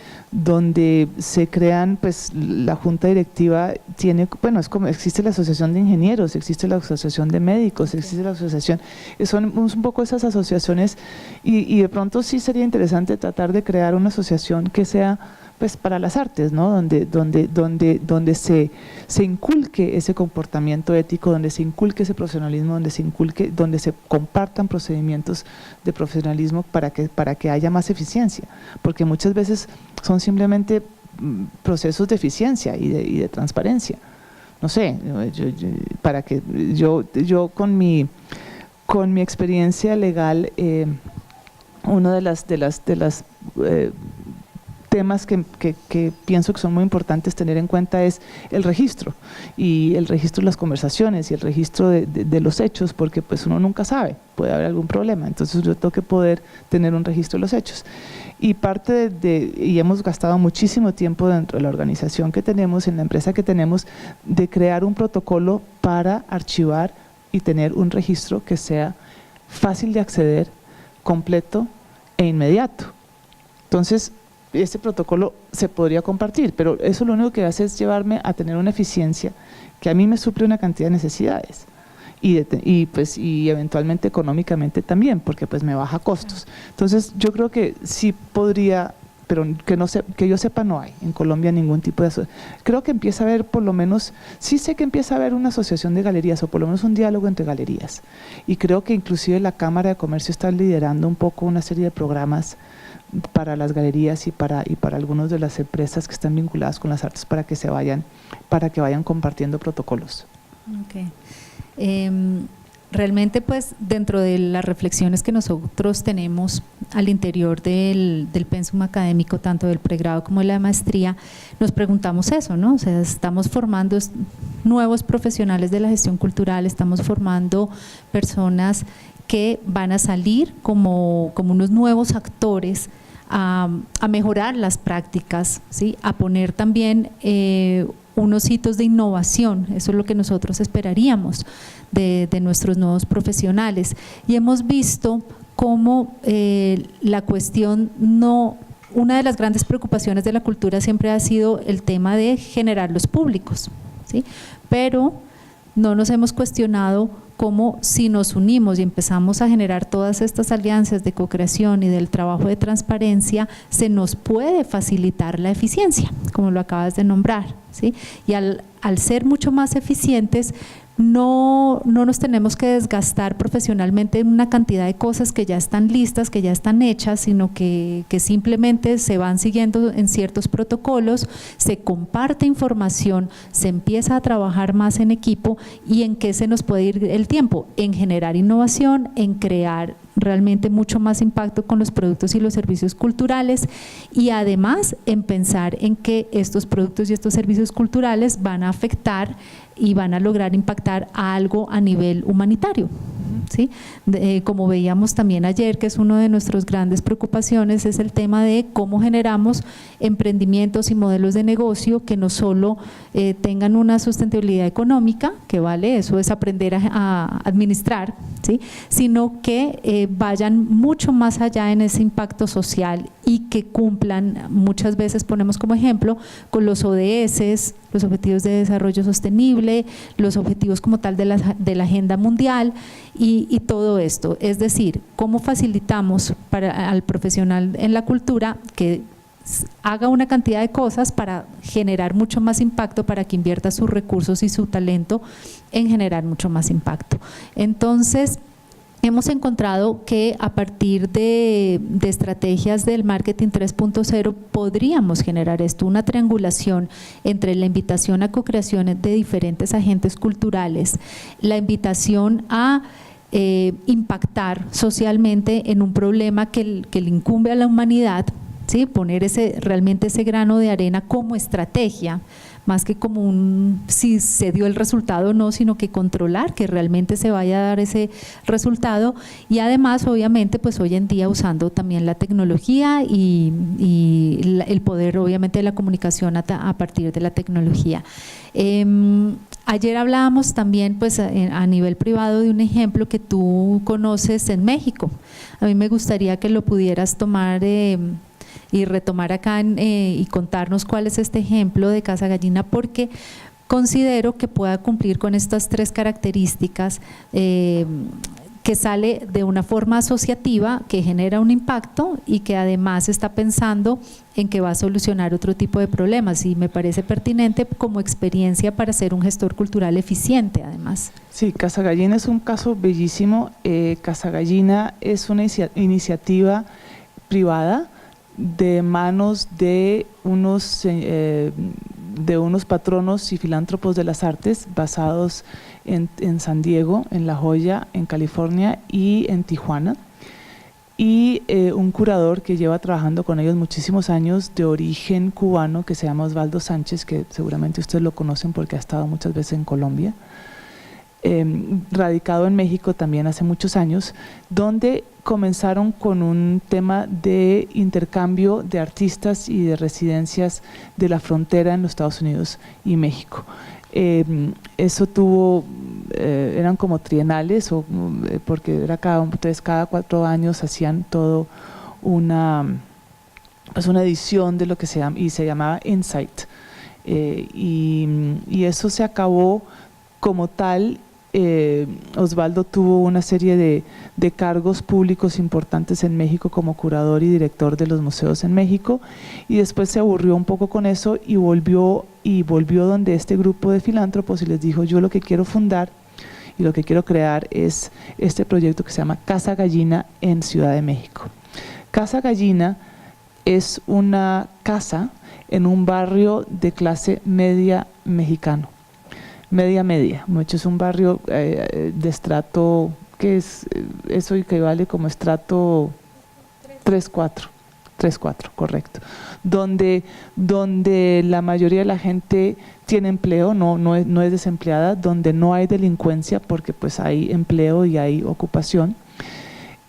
se crean, pues la junta directiva tiene, bueno, es como existe la asociación de ingenieros, existe la asociación de médicos, existe la asociación, son un poco esas asociaciones, y de pronto sí sería interesante tratar de crear una asociación que sea pues para las artes, ¿no? Donde se inculque ese comportamiento ético, donde se inculque ese profesionalismo, donde se compartan procedimientos de profesionalismo para que haya más eficiencia, porque muchas veces son simplemente procesos de eficiencia y de transparencia. No sé, yo con mi experiencia legal, una de las temas que pienso que son muy importantes tener en cuenta es el registro, y el registro de las conversaciones y el registro de los hechos, porque pues uno nunca sabe, puede haber algún problema, entonces yo tengo que poder tener un registro de los hechos. Y y hemos gastado muchísimo tiempo dentro de la organización que tenemos, en la empresa que tenemos, de crear un protocolo para archivar y tener un registro que sea fácil de acceder, completo e inmediato. Entonces, este protocolo se podría compartir, pero eso lo único que hace es llevarme a tener una eficiencia que a mí me suple una cantidad de necesidades y eventualmente económicamente también, porque pues me baja costos. Entonces yo creo que sí podría, pero que yo sepa no hay en Colombia ningún tipo de asociación. Creo que empieza a haber por lo menos, sí sé que empieza a haber una asociación de galerías o por lo menos un diálogo entre galerías, y creo que inclusive la Cámara de Comercio está liderando un poco una serie de programas para las galerías y para algunas de las empresas que están vinculadas con las artes para que vayan compartiendo protocolos. Okay. Realmente pues dentro de las reflexiones que nosotros tenemos al interior del pensum académico, tanto del pregrado como de la maestría, nos preguntamos eso, ¿no? O sea, estamos formando nuevos profesionales de la gestión cultural, estamos formando personas que van a salir como unos nuevos actores a mejorar las prácticas, ¿sí? A poner también unos hitos de innovación, eso es lo que nosotros esperaríamos de nuestros nuevos profesionales. Y hemos visto cómo la cuestión una de las grandes preocupaciones de la cultura siempre ha sido el tema de generar los públicos, ¿sí? Pero no nos hemos cuestionado cómo si nos unimos y empezamos a generar todas estas alianzas de co-creación y del trabajo de transparencia, se nos puede facilitar la eficiencia, como lo acabas de nombrar, ¿sí? Y al ser mucho más eficientes, no nos tenemos que desgastar profesionalmente en una cantidad de cosas que ya están listas, que ya están hechas, sino que simplemente se van siguiendo en ciertos protocolos, se comparte información, se empieza a trabajar más en equipo. ¿Y en qué se nos puede ir el tiempo? En generar innovación, en crear realmente mucho más impacto con los productos y los servicios culturales, y además en pensar en que estos productos y estos servicios culturales van a afectar y van a lograr impactar a algo a nivel humanitario, ¿sí? Como veíamos también ayer, que es una de nuestras grandes preocupaciones, es el tema de cómo generamos emprendimientos y modelos de negocio que no solo tengan una sustentabilidad económica, que vale, eso es aprender a administrar, ¿sí? Sino que vayan mucho más allá en ese impacto social y que cumplan, muchas veces ponemos como ejemplo, con los ODS, los Objetivos de Desarrollo Sostenible, los objetivos como tal de la Agenda Mundial y todo esto. Es decir, cómo facilitamos al profesional en la cultura que haga una cantidad de cosas para generar mucho más impacto, para que invierta sus recursos y su talento en generar mucho más impacto. Entonces, hemos encontrado que a partir de estrategias del marketing 3.0 podríamos generar esto, una triangulación entre la invitación a co-creaciones de diferentes agentes culturales, la invitación a impactar socialmente en un problema que le incumbe a la humanidad, ¿sí? Poner realmente ese grano de arena como estrategia, más que como si se dio el resultado o no, sino que controlar que realmente se vaya a dar ese resultado, y además obviamente pues hoy en día usando también la tecnología y el poder obviamente de la comunicación a partir de la tecnología. Ayer hablábamos también pues a nivel privado de un ejemplo que tú conoces en México. A mí me gustaría que lo pudieras tomar y retomar acá y contarnos cuál es este ejemplo de Casa Gallina, porque considero que pueda cumplir con estas tres características, que sale de una forma asociativa, que genera un impacto y que además está pensando en que va a solucionar otro tipo de problemas, y me parece pertinente como experiencia para ser un gestor cultural eficiente además. Sí, Casa Gallina es un caso bellísimo. Casa Gallina es una iniciativa privada de manos de unos patronos y filántropos de las artes basados en San Diego, en La Joya, en California y en Tijuana. y un curador que lleva trabajando con ellos muchísimos años, de origen cubano, que se llama Osvaldo Sánchez, que seguramente ustedes lo conocen porque ha estado muchas veces en Colombia, radicado en México también hace muchos años, donde comenzaron con un tema de intercambio de artistas y de residencias de la frontera en los Estados Unidos y México. Eso tuvo, eran como trienales, porque era cada 4 años hacían todo una edición de lo que se llamaba Insight, y eso se acabó como tal. Osvaldo tuvo una serie de cargos públicos importantes en México como curador y director de los museos en México, y después se aburrió un poco con eso y volvió donde este grupo de filántropos y les dijo: yo lo que quiero fundar y lo que quiero crear es este proyecto que se llama Casa Gallina en Ciudad de México. Casa Gallina es una casa en un barrio de clase media mexicano. Media, mucho, es un barrio de estrato, que es eso equivale como estrato 3-4, correcto, donde la mayoría de la gente tiene empleo, no es desempleada, donde no hay delincuencia porque pues hay empleo y hay ocupación,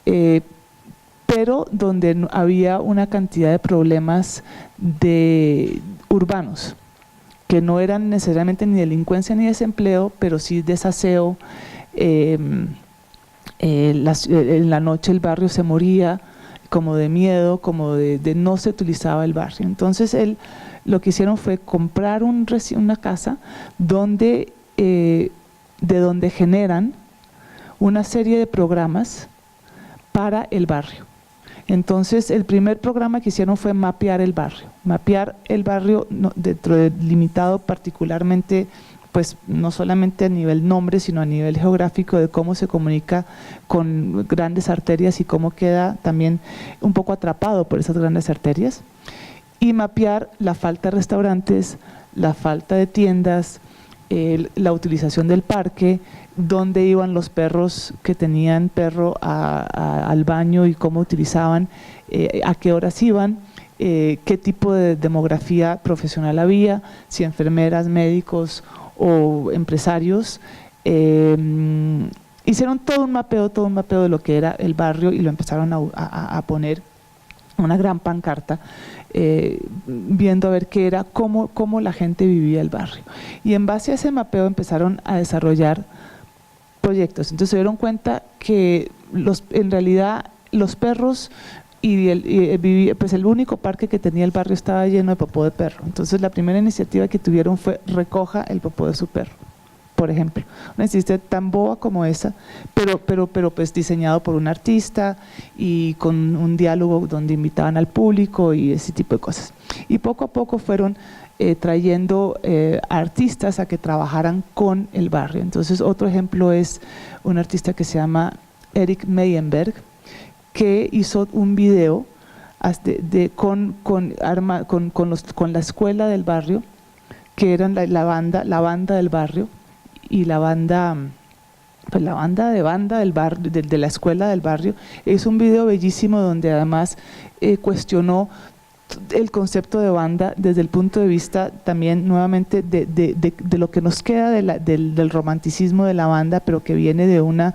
pero donde había una cantidad de problemas urbanos, que no eran necesariamente ni delincuencia ni desempleo, pero sí desaseo. En la noche el barrio se moría como de miedo, como de no se utilizaba el barrio. Entonces lo que hicieron fue comprar una casa de donde generan una serie de programas para el barrio. Entonces, el primer programa que hicieron fue mapear el barrio limitado particularmente, pues no solamente a nivel nombre, sino a nivel geográfico, de cómo se comunica con grandes arterias y cómo queda también un poco atrapado por esas grandes arterias, y mapear la falta de restaurantes, la falta de tiendas, la utilización del parque, dónde iban los perros que tenían perro al baño y cómo utilizaban, a qué horas iban, qué tipo de demografía profesional había, si enfermeras, médicos o empresarios. Hicieron todo un mapeo de lo que era el barrio y lo empezaron a poner una gran pancarta, viendo a ver qué era, cómo la gente vivía el barrio. Y en base a ese mapeo empezaron a desarrollar proyectos. Entonces se dieron cuenta que en realidad los perros pues el único parque que tenía el barrio estaba lleno de popó de perro. Entonces la primera iniciativa que tuvieron fue: recoja el popó de su perro, por ejemplo. Una iniciativa tan boba como esa, pero pues diseñado por un artista y con un diálogo donde invitaban al público y ese tipo de cosas. Y poco a poco fueron trayendo artistas a que trabajaran con el barrio. Entonces otro ejemplo es un artista que se llama Eric Meyenberg, que hizo un video con la escuela del barrio, que eran la banda del barrio, y la banda del barrio, de la escuela del barrio. Es un video bellísimo donde además cuestionó el concepto de banda desde el punto de vista también nuevamente de lo que nos queda del romanticismo de la banda, pero que viene de una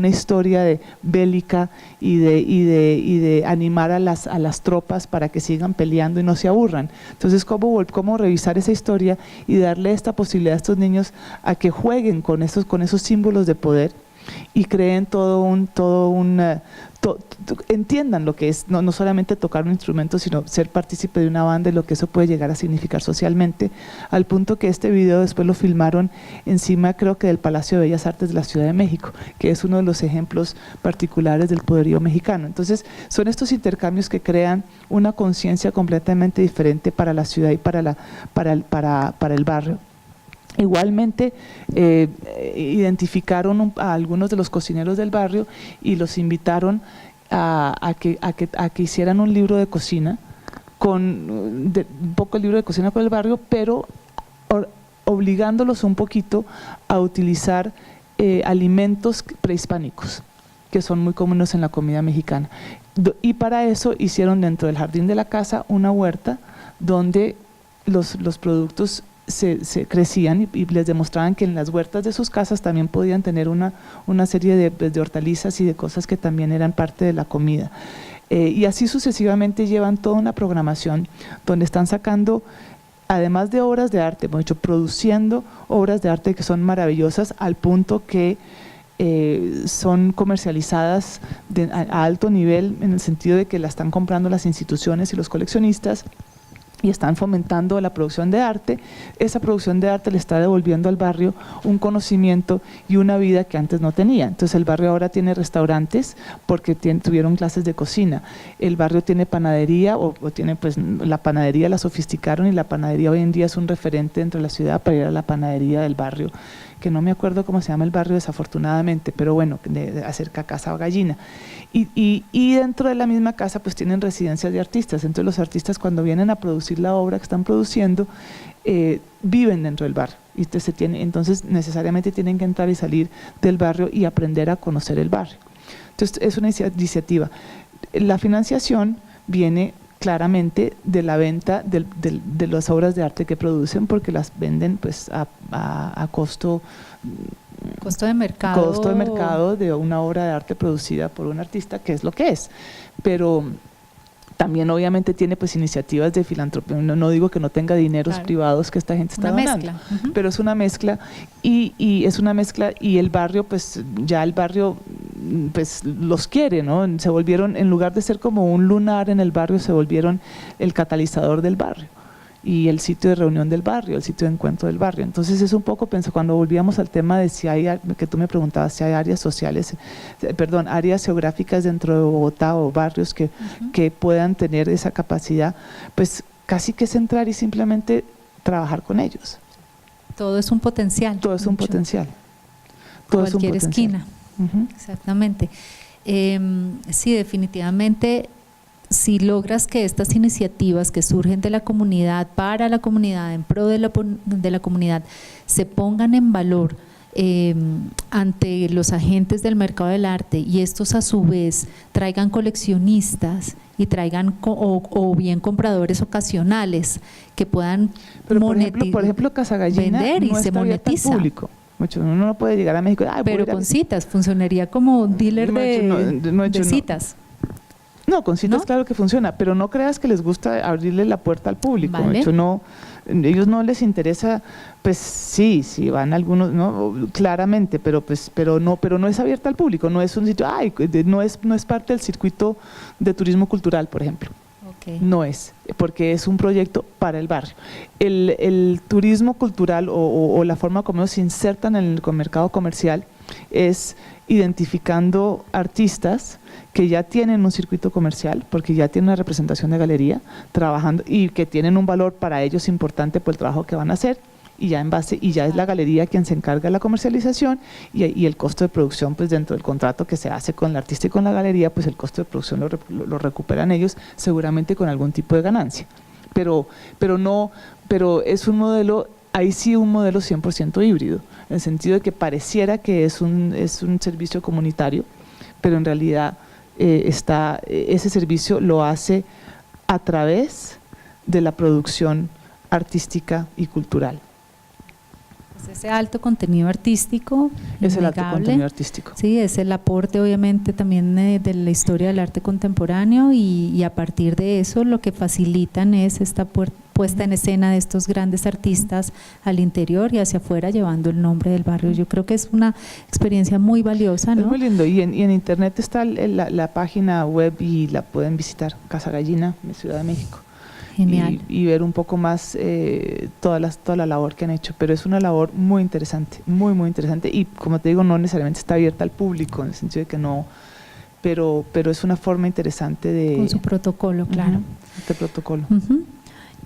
historia bélica y de animar a las tropas para que sigan peleando y no se aburran. Entonces, ¿cómo revisar esa historia y darle esta posibilidad a estos niños a que jueguen con esos símbolos de poder y creen entiendan lo que es no solamente tocar un instrumento, sino ser partícipe de una banda y lo que eso puede llegar a significar socialmente, al punto que este video después lo filmaron encima, creo que del Palacio de Bellas Artes de la Ciudad de México, que es uno de los ejemplos particulares del poderío mexicano. Entonces, son estos intercambios que crean una conciencia completamente diferente para la ciudad y para el barrio. Igualmente identificaron a algunos de los cocineros del barrio y los invitaron a que hicieran un libro de cocina, un poco el libro de cocina con el barrio, pero obligándolos un poquito a utilizar alimentos prehispánicos. que son muy comunes en la comida mexicana. Y para eso hicieron dentro del jardín de la casa una huerta donde los productos se crecían y les demostraban que en las huertas de sus casas también podían tener una serie de hortalizas y de cosas que también eran parte de la comida. Y así sucesivamente llevan toda una programación donde están sacando, además de obras de arte, hemos dicho, produciendo obras de arte que son maravillosas al punto que son comercializadas a alto nivel, en el sentido de que la están comprando las instituciones y los coleccionistas, y están fomentando la producción de arte. Esa producción de arte le está devolviendo al barrio un conocimiento y una vida que antes no tenía. Entonces el barrio ahora tiene restaurantes porque tuvieron clases de cocina. El barrio tiene panadería, o tiene, pues, la panadería la sofisticaron, y la panadería hoy en día es un referente dentro de la ciudad para ir a la panadería del barrio, que no me acuerdo cómo se llama el barrio desafortunadamente, pero bueno, acerca a Casa Gallina. Y dentro de la misma casa pues tienen residencias de artistas. Entonces los artistas, cuando vienen a producir la obra que están produciendo, viven dentro del barrio, y entonces necesariamente tienen que entrar y salir del barrio y aprender a conocer el barrio. Entonces es una iniciativa. La financiación viene claramente de la venta de las obras de arte que producen, porque las venden pues a costo de mercado. Costo de mercado de una obra de arte producida por un artista, que es lo que es. Pero también obviamente tiene pues iniciativas de filantropía. No digo que no tenga dineros privados que esta gente está donando, pero es una mezcla, y es una mezcla, y el barrio pues ya el barrio pues los quiere, ¿no? Se volvieron, en lugar de ser como un lunar en el barrio, se volvieron el catalizador del barrio y el sitio de reunión del barrio, el sitio de encuentro del barrio. Entonces es un poco, cuando volvíamos al tema de si hay, que tú me preguntabas, si hay áreas sociales, áreas geográficas dentro de Bogotá o barrios que puedan tener esa capacidad, pues casi que es entrar y simplemente trabajar con ellos. Todo es un potencial. Todo es un potencial. Todo es un cualquier potencial. esquina. Exactamente. Sí, definitivamente, si logras que estas iniciativas que surgen de la comunidad, para la comunidad, en pro de la comunidad, se pongan en valor ante los agentes del mercado del arte, y estos a su vez traigan coleccionistas y traigan o bien compradores ocasionales que puedan por ejemplo Casa Gallina vender, y no se está abierta al monetiza. Público. Uno no puede llegar a México. Pero con citas, funcionaría como dealer de citas. No, con citas, ¿no? Claro que funciona, pero no creas que les gusta abrirle la puerta al público. Vale. De hecho, no, ellos no les interesa, pues sí van algunos, ¿no? Claramente, pero no es abierta al público, no es un sitio, no es parte del circuito de turismo cultural, por ejemplo. Okay. No es, porque es un proyecto para el barrio. El turismo cultural o la forma como se insertan en el mercado comercial es identificando artistas que ya tienen un circuito comercial, porque ya tienen una representación de galería, trabajando, y que tienen un valor para ellos importante por el trabajo que van a hacer, y ya es la galería quien se encarga de la comercialización, y el costo de producción, pues dentro del contrato que se hace con el artista y con la galería, pues el costo de producción lo recuperan ellos, seguramente con algún tipo de ganancia. Pero es un modelo, ahí sí un modelo 100% híbrido, en el sentido de que pareciera que es un servicio comunitario, pero en realidad ese servicio lo hace a través de la producción artística y cultural. Ese alto contenido artístico, es el alto contenido artístico. Sí, es el aporte obviamente también de la historia del arte contemporáneo, y a partir de eso lo que facilitan es esta puesta en escena de estos grandes artistas al interior y hacia afuera, llevando el nombre del barrio. Yo creo que es una experiencia muy valiosa, ¿no? Es muy lindo, y en internet está la página web, y la pueden visitar, Casa Gallina, en Ciudad de México. Genial. Y ver un poco más toda la labor que han hecho, pero es una labor muy interesante, muy interesante, y como te digo, no necesariamente está abierta al público, en el sentido de que no, pero es una forma interesante de… Con su protocolo, claro. Este protocolo.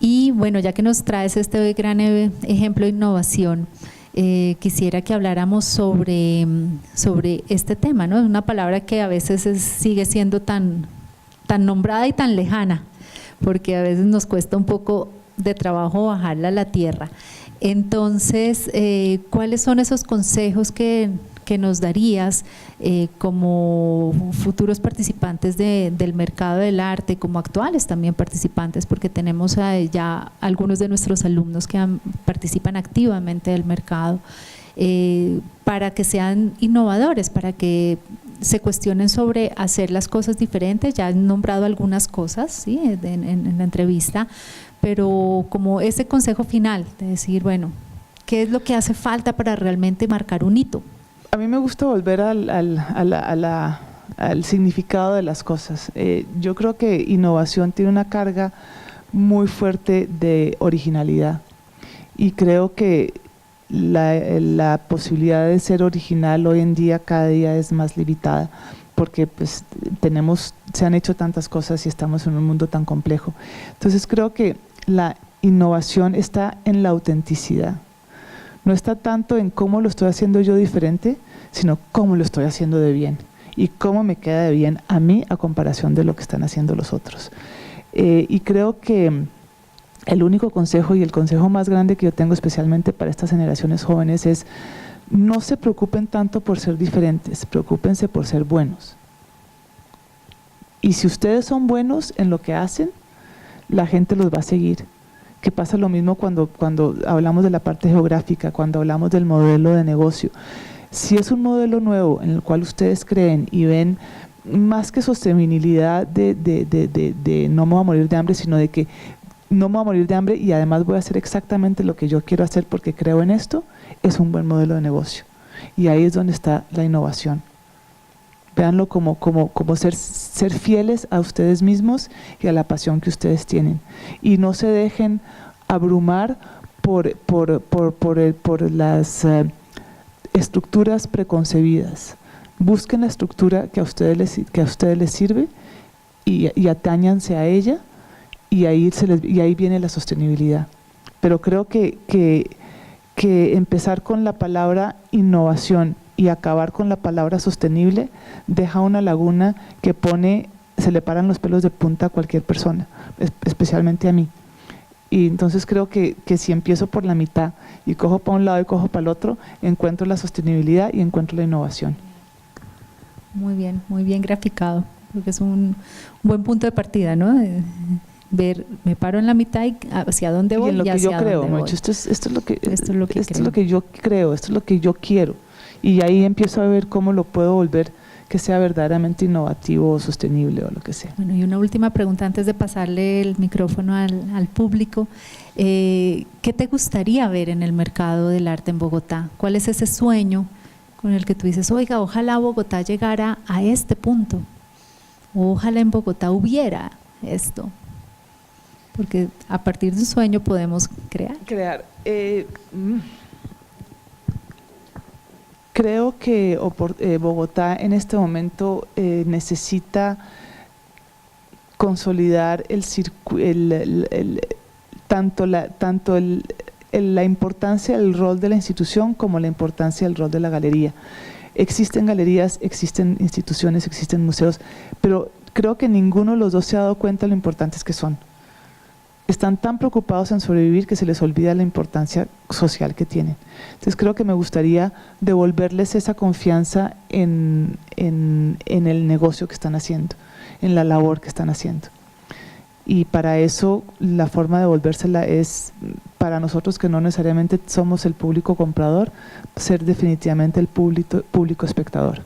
Y bueno, ya que nos traes este gran ejemplo de innovación, quisiera que habláramos sobre este tema, ¿no? Es una palabra que a veces sigue siendo tan nombrada y tan lejana, porque a veces nos cuesta un poco de trabajo bajarla a la tierra. Entonces, ¿cuáles son esos consejos que que nos darías como futuros participantes del mercado del arte, como actuales también participantes, porque tenemos ya algunos de nuestros alumnos que participan activamente del mercado, para que sean innovadores, para que se cuestionen sobre hacer las cosas diferentes? Ya han nombrado algunas cosas, ¿sí?, en la entrevista, pero como ese consejo final de decir, bueno, ¿qué es lo que hace falta para realmente marcar un hito? A mí me gusta volver al significado de las cosas. Yo creo que innovación tiene una carga muy fuerte de originalidad, y creo que la posibilidad de ser original hoy en día cada día es más limitada, porque pues se han hecho tantas cosas y estamos en un mundo tan complejo. Entonces creo que la innovación está en la autenticidad. No está tanto en cómo lo estoy haciendo yo diferente, sino cómo lo estoy haciendo de bien y cómo me queda de bien a mí a comparación de lo que están haciendo los otros. Y creo que el único consejo, y el consejo más grande que yo tengo especialmente para estas generaciones jóvenes, es: no se preocupen tanto por ser diferentes, preocúpense por ser buenos. Y si ustedes son buenos en lo que hacen, la gente los va a seguir. Que pasa lo mismo cuando hablamos de la parte geográfica, cuando hablamos del modelo de negocio. Si es un modelo nuevo en el cual ustedes creen y ven más que sostenibilidad de no me voy a morir de hambre, sino de que no me voy a morir de hambre y además voy a hacer exactamente lo que yo quiero hacer porque creo en esto, es un buen modelo de negocio. Y ahí es donde está la innovación. Véanlo como ser fieles a ustedes mismos y a la pasión que ustedes tienen. Y no se dejen abrumar por las estructuras preconcebidas. Busquen la estructura que a ustedes les sirve y atáñanse a ella, y ahí viene la sostenibilidad. Pero creo que empezar con la palabra innovación y acabar con la palabra sostenible deja una laguna que se le paran los pelos de punta a cualquier persona, especialmente a mí. Y entonces creo que si empiezo por la mitad y cojo para un lado y cojo para el otro, encuentro la sostenibilidad y encuentro la innovación. Muy bien graficado, porque es un buen punto de partida, ¿no? Ver, me paro en la mitad y hacia dónde voy y, en lo que hacia yo creo, dónde voy. esto es lo que yo creo, esto es lo que yo quiero, y ahí empiezo a ver cómo lo puedo volver que sea verdaderamente innovativo o sostenible o lo que sea. Bueno, y una última pregunta antes de pasarle el micrófono al público. ¿Qué te gustaría ver en el mercado del arte en Bogotá? ¿Cuál es ese sueño con el que tú dices, oiga, ojalá Bogotá llegara a este punto, o ojalá en Bogotá hubiera esto? Porque a partir de un sueño podemos crear. Creo que Bogotá en este momento necesita consolidar tanto la importancia del rol de la institución como la importancia del rol de la galería. Existen galerías, existen instituciones, existen museos, pero creo que ninguno de los dos se ha dado cuenta de lo importantes que son. Están tan preocupados en sobrevivir que se les olvida la importancia social que tienen. Entonces creo que me gustaría devolverles esa confianza en el negocio que están haciendo, en la labor que están haciendo. Y para eso la forma de devolvérsela es, para nosotros que no necesariamente somos el público comprador, ser definitivamente el público espectador.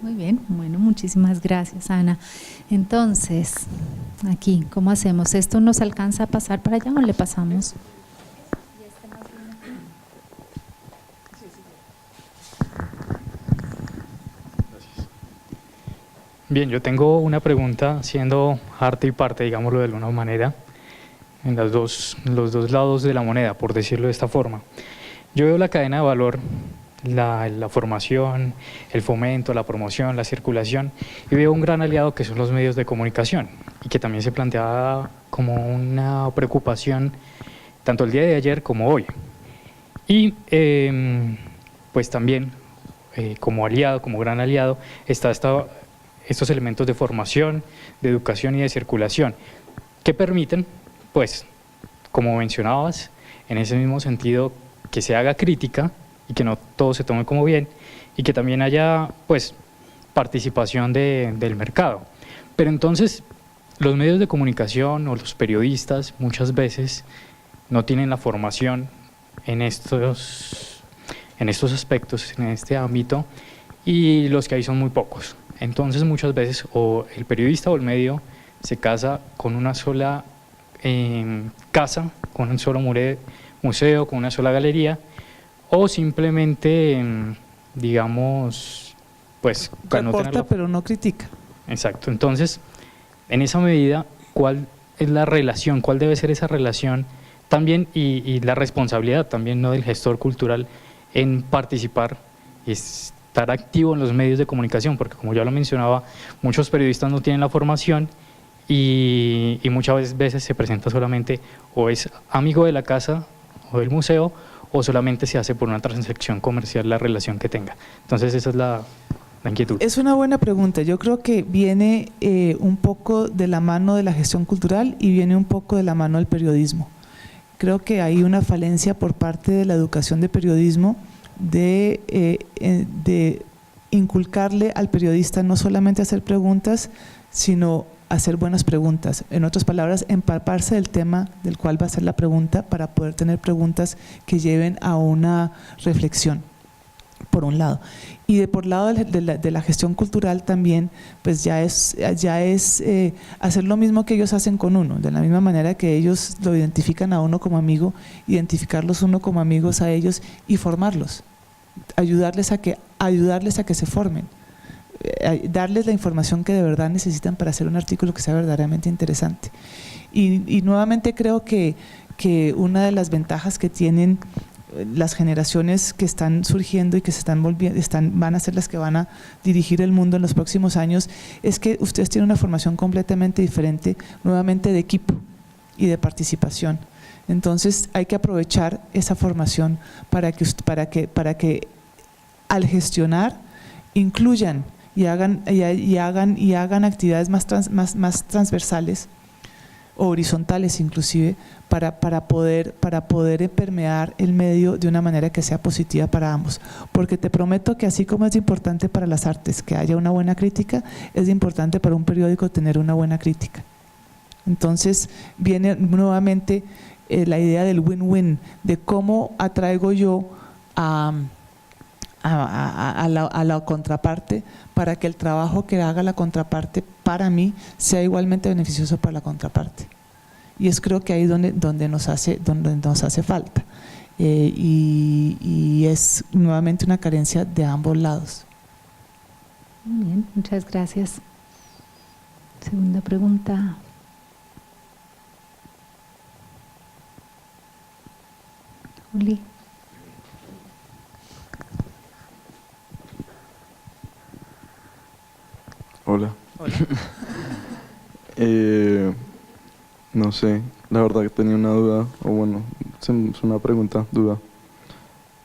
Muy bien, bueno, muchísimas gracias, Ana. Entonces, aquí, ¿cómo hacemos? ¿Esto nos alcanza a pasar para allá o le pasamos? Bien, yo tengo una pregunta, siendo arte y parte, digámoslo de alguna manera, en los dos lados de la moneda, por decirlo de esta forma. Yo veo la cadena de valor, la formación, el fomento, la promoción, la circulación, y veo un gran aliado que son los medios de comunicación, y que también se planteaba como una preocupación tanto el día de ayer como hoy. Y pues también como aliado, como gran aliado, está estos elementos de formación, de educación y de circulación, que permiten, pues, como mencionabas, en ese mismo sentido, que se haga crítica y que no todo se tome como bien, y que también haya pues participación del mercado. Pero entonces los medios de comunicación o los periodistas muchas veces no tienen la formación en estos aspectos, en este ámbito, y los que hay son muy pocos. Entonces muchas veces o el periodista o el medio se casa con una sola casa, con un solo museo, con una sola galería, o simplemente, digamos, pues… Reporta pero no critica. Exacto. Entonces, en esa medida, ¿cuál es la relación? ¿Cuál debe ser esa relación también y la responsabilidad también, ¿no?, del gestor cultural en participar y estar activo en los medios de comunicación? Porque como ya lo mencionaba, muchos periodistas no tienen la formación y muchas veces se presenta solamente o es amigo de la casa o del museo o solamente se hace por una transacción comercial la relación que tenga. Entonces esa es la inquietud. Es una buena pregunta. Yo creo que viene un poco de la mano de la gestión cultural y viene un poco de la mano del periodismo. Creo que hay una falencia por parte de la educación de periodismo de inculcarle al periodista no solamente hacer preguntas, sino hacer buenas preguntas. En otras palabras, empaparse del tema del cual va a ser la pregunta para poder tener preguntas que lleven a una reflexión, por un lado. Y por lado de la gestión cultural también, pues ya es hacer lo mismo que ellos hacen con uno, de la misma manera que ellos lo identifican a uno como amigo, identificarlos uno como amigos a ellos y formarlos, ayudarles a que se formen, darles la información que de verdad necesitan para hacer un artículo que sea verdaderamente interesante. Y nuevamente creo que una de las ventajas que tienen las generaciones que están surgiendo y que se están volviendo, van a ser las que van a dirigir el mundo en los próximos años, es que ustedes tienen una formación completamente diferente, nuevamente de equipo y de participación. Entonces hay que aprovechar esa formación para que al gestionar incluyan y hagan actividades más transversales o horizontales inclusive, para poder permear el medio de una manera que sea positiva para ambos. Porque te prometo que así como es importante para las artes que haya una buena crítica, es importante para un periódico tener una buena crítica. Entonces viene nuevamente la idea del win-win, de cómo atraigo yo a la contraparte para que el trabajo que haga la contraparte para mí sea igualmente beneficioso para la contraparte. Y es creo que ahí donde nos hace falta. Y es nuevamente una carencia de ambos lados. Muy bien, muchas gracias. Segunda pregunta. Juli. Hola. Hola. No sé, la verdad que tenía una duda, o bueno, es una pregunta, duda.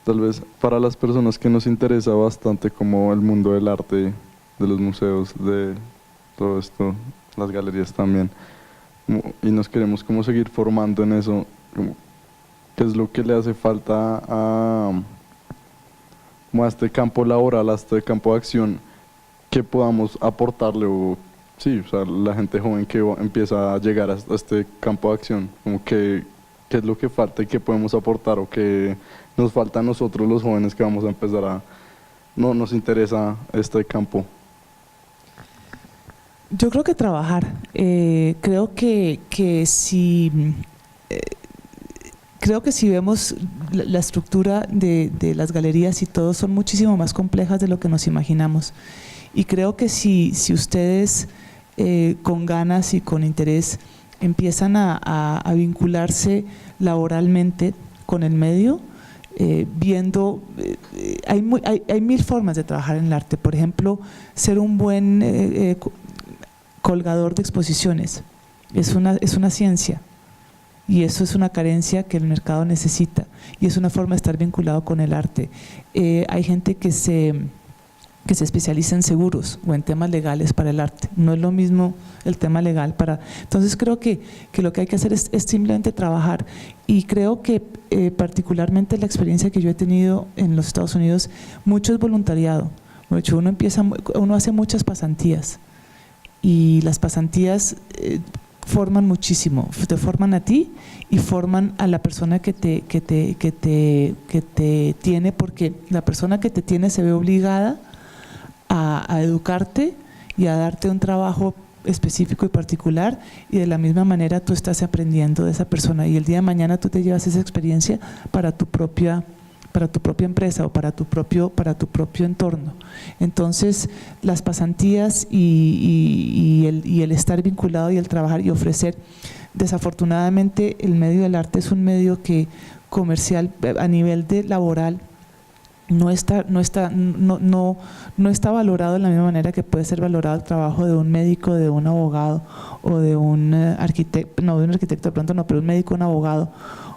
Tal vez para las personas que nos interesa bastante como el mundo del arte, de los museos, de todo esto, las galerías también, y nos queremos como seguir formando en eso, ¿qué es lo que le hace falta a este campo laboral, a este campo de acción, que podamos aportarle o sí, o sea, la gente joven que empieza a llegar a este campo de acción, como que qué es lo que falta y qué podemos aportar o qué nos falta a nosotros los jóvenes que vamos a empezar a… no nos interesa este campo? Yo creo que trabajar. Creo que si vemos la estructura de las galerías y todo, son muchísimo más complejas de lo que nos imaginamos. Y creo que si ustedes con ganas y con interés empiezan a vincularse laboralmente con el medio, viendo, hay mil formas de trabajar en el arte. Por ejemplo, ser un buen colgador de exposiciones es una ciencia, y eso es una carencia que el mercado necesita, y es una forma de estar vinculado con el arte. Hay gente que se que se especialice en seguros o en temas legales para el arte. No es lo mismo el tema legal para… Entonces creo que lo que hay que hacer es simplemente trabajar, y creo que particularmente la experiencia que yo he tenido en los Estados Unidos, mucho es voluntariado. Uno hace muchas pasantías, y las pasantías forman muchísimo, te forman a ti y forman a la persona que te tiene, porque la persona que te tiene se ve obligada a educarte y a darte un trabajo específico y particular, y de la misma manera tú estás aprendiendo de esa persona, y el día de mañana tú te llevas esa experiencia para tu propia empresa o para tu propio entorno. Entonces las pasantías y el estar vinculado y el trabajar y ofrecer, desafortunadamente el medio del arte es un medio que comercial a nivel de laboral no está valorado de la misma manera que puede ser valorado el trabajo de un médico, de un abogado o de un arquitecto, no de un arquitecto de pronto no, pero un médico, un abogado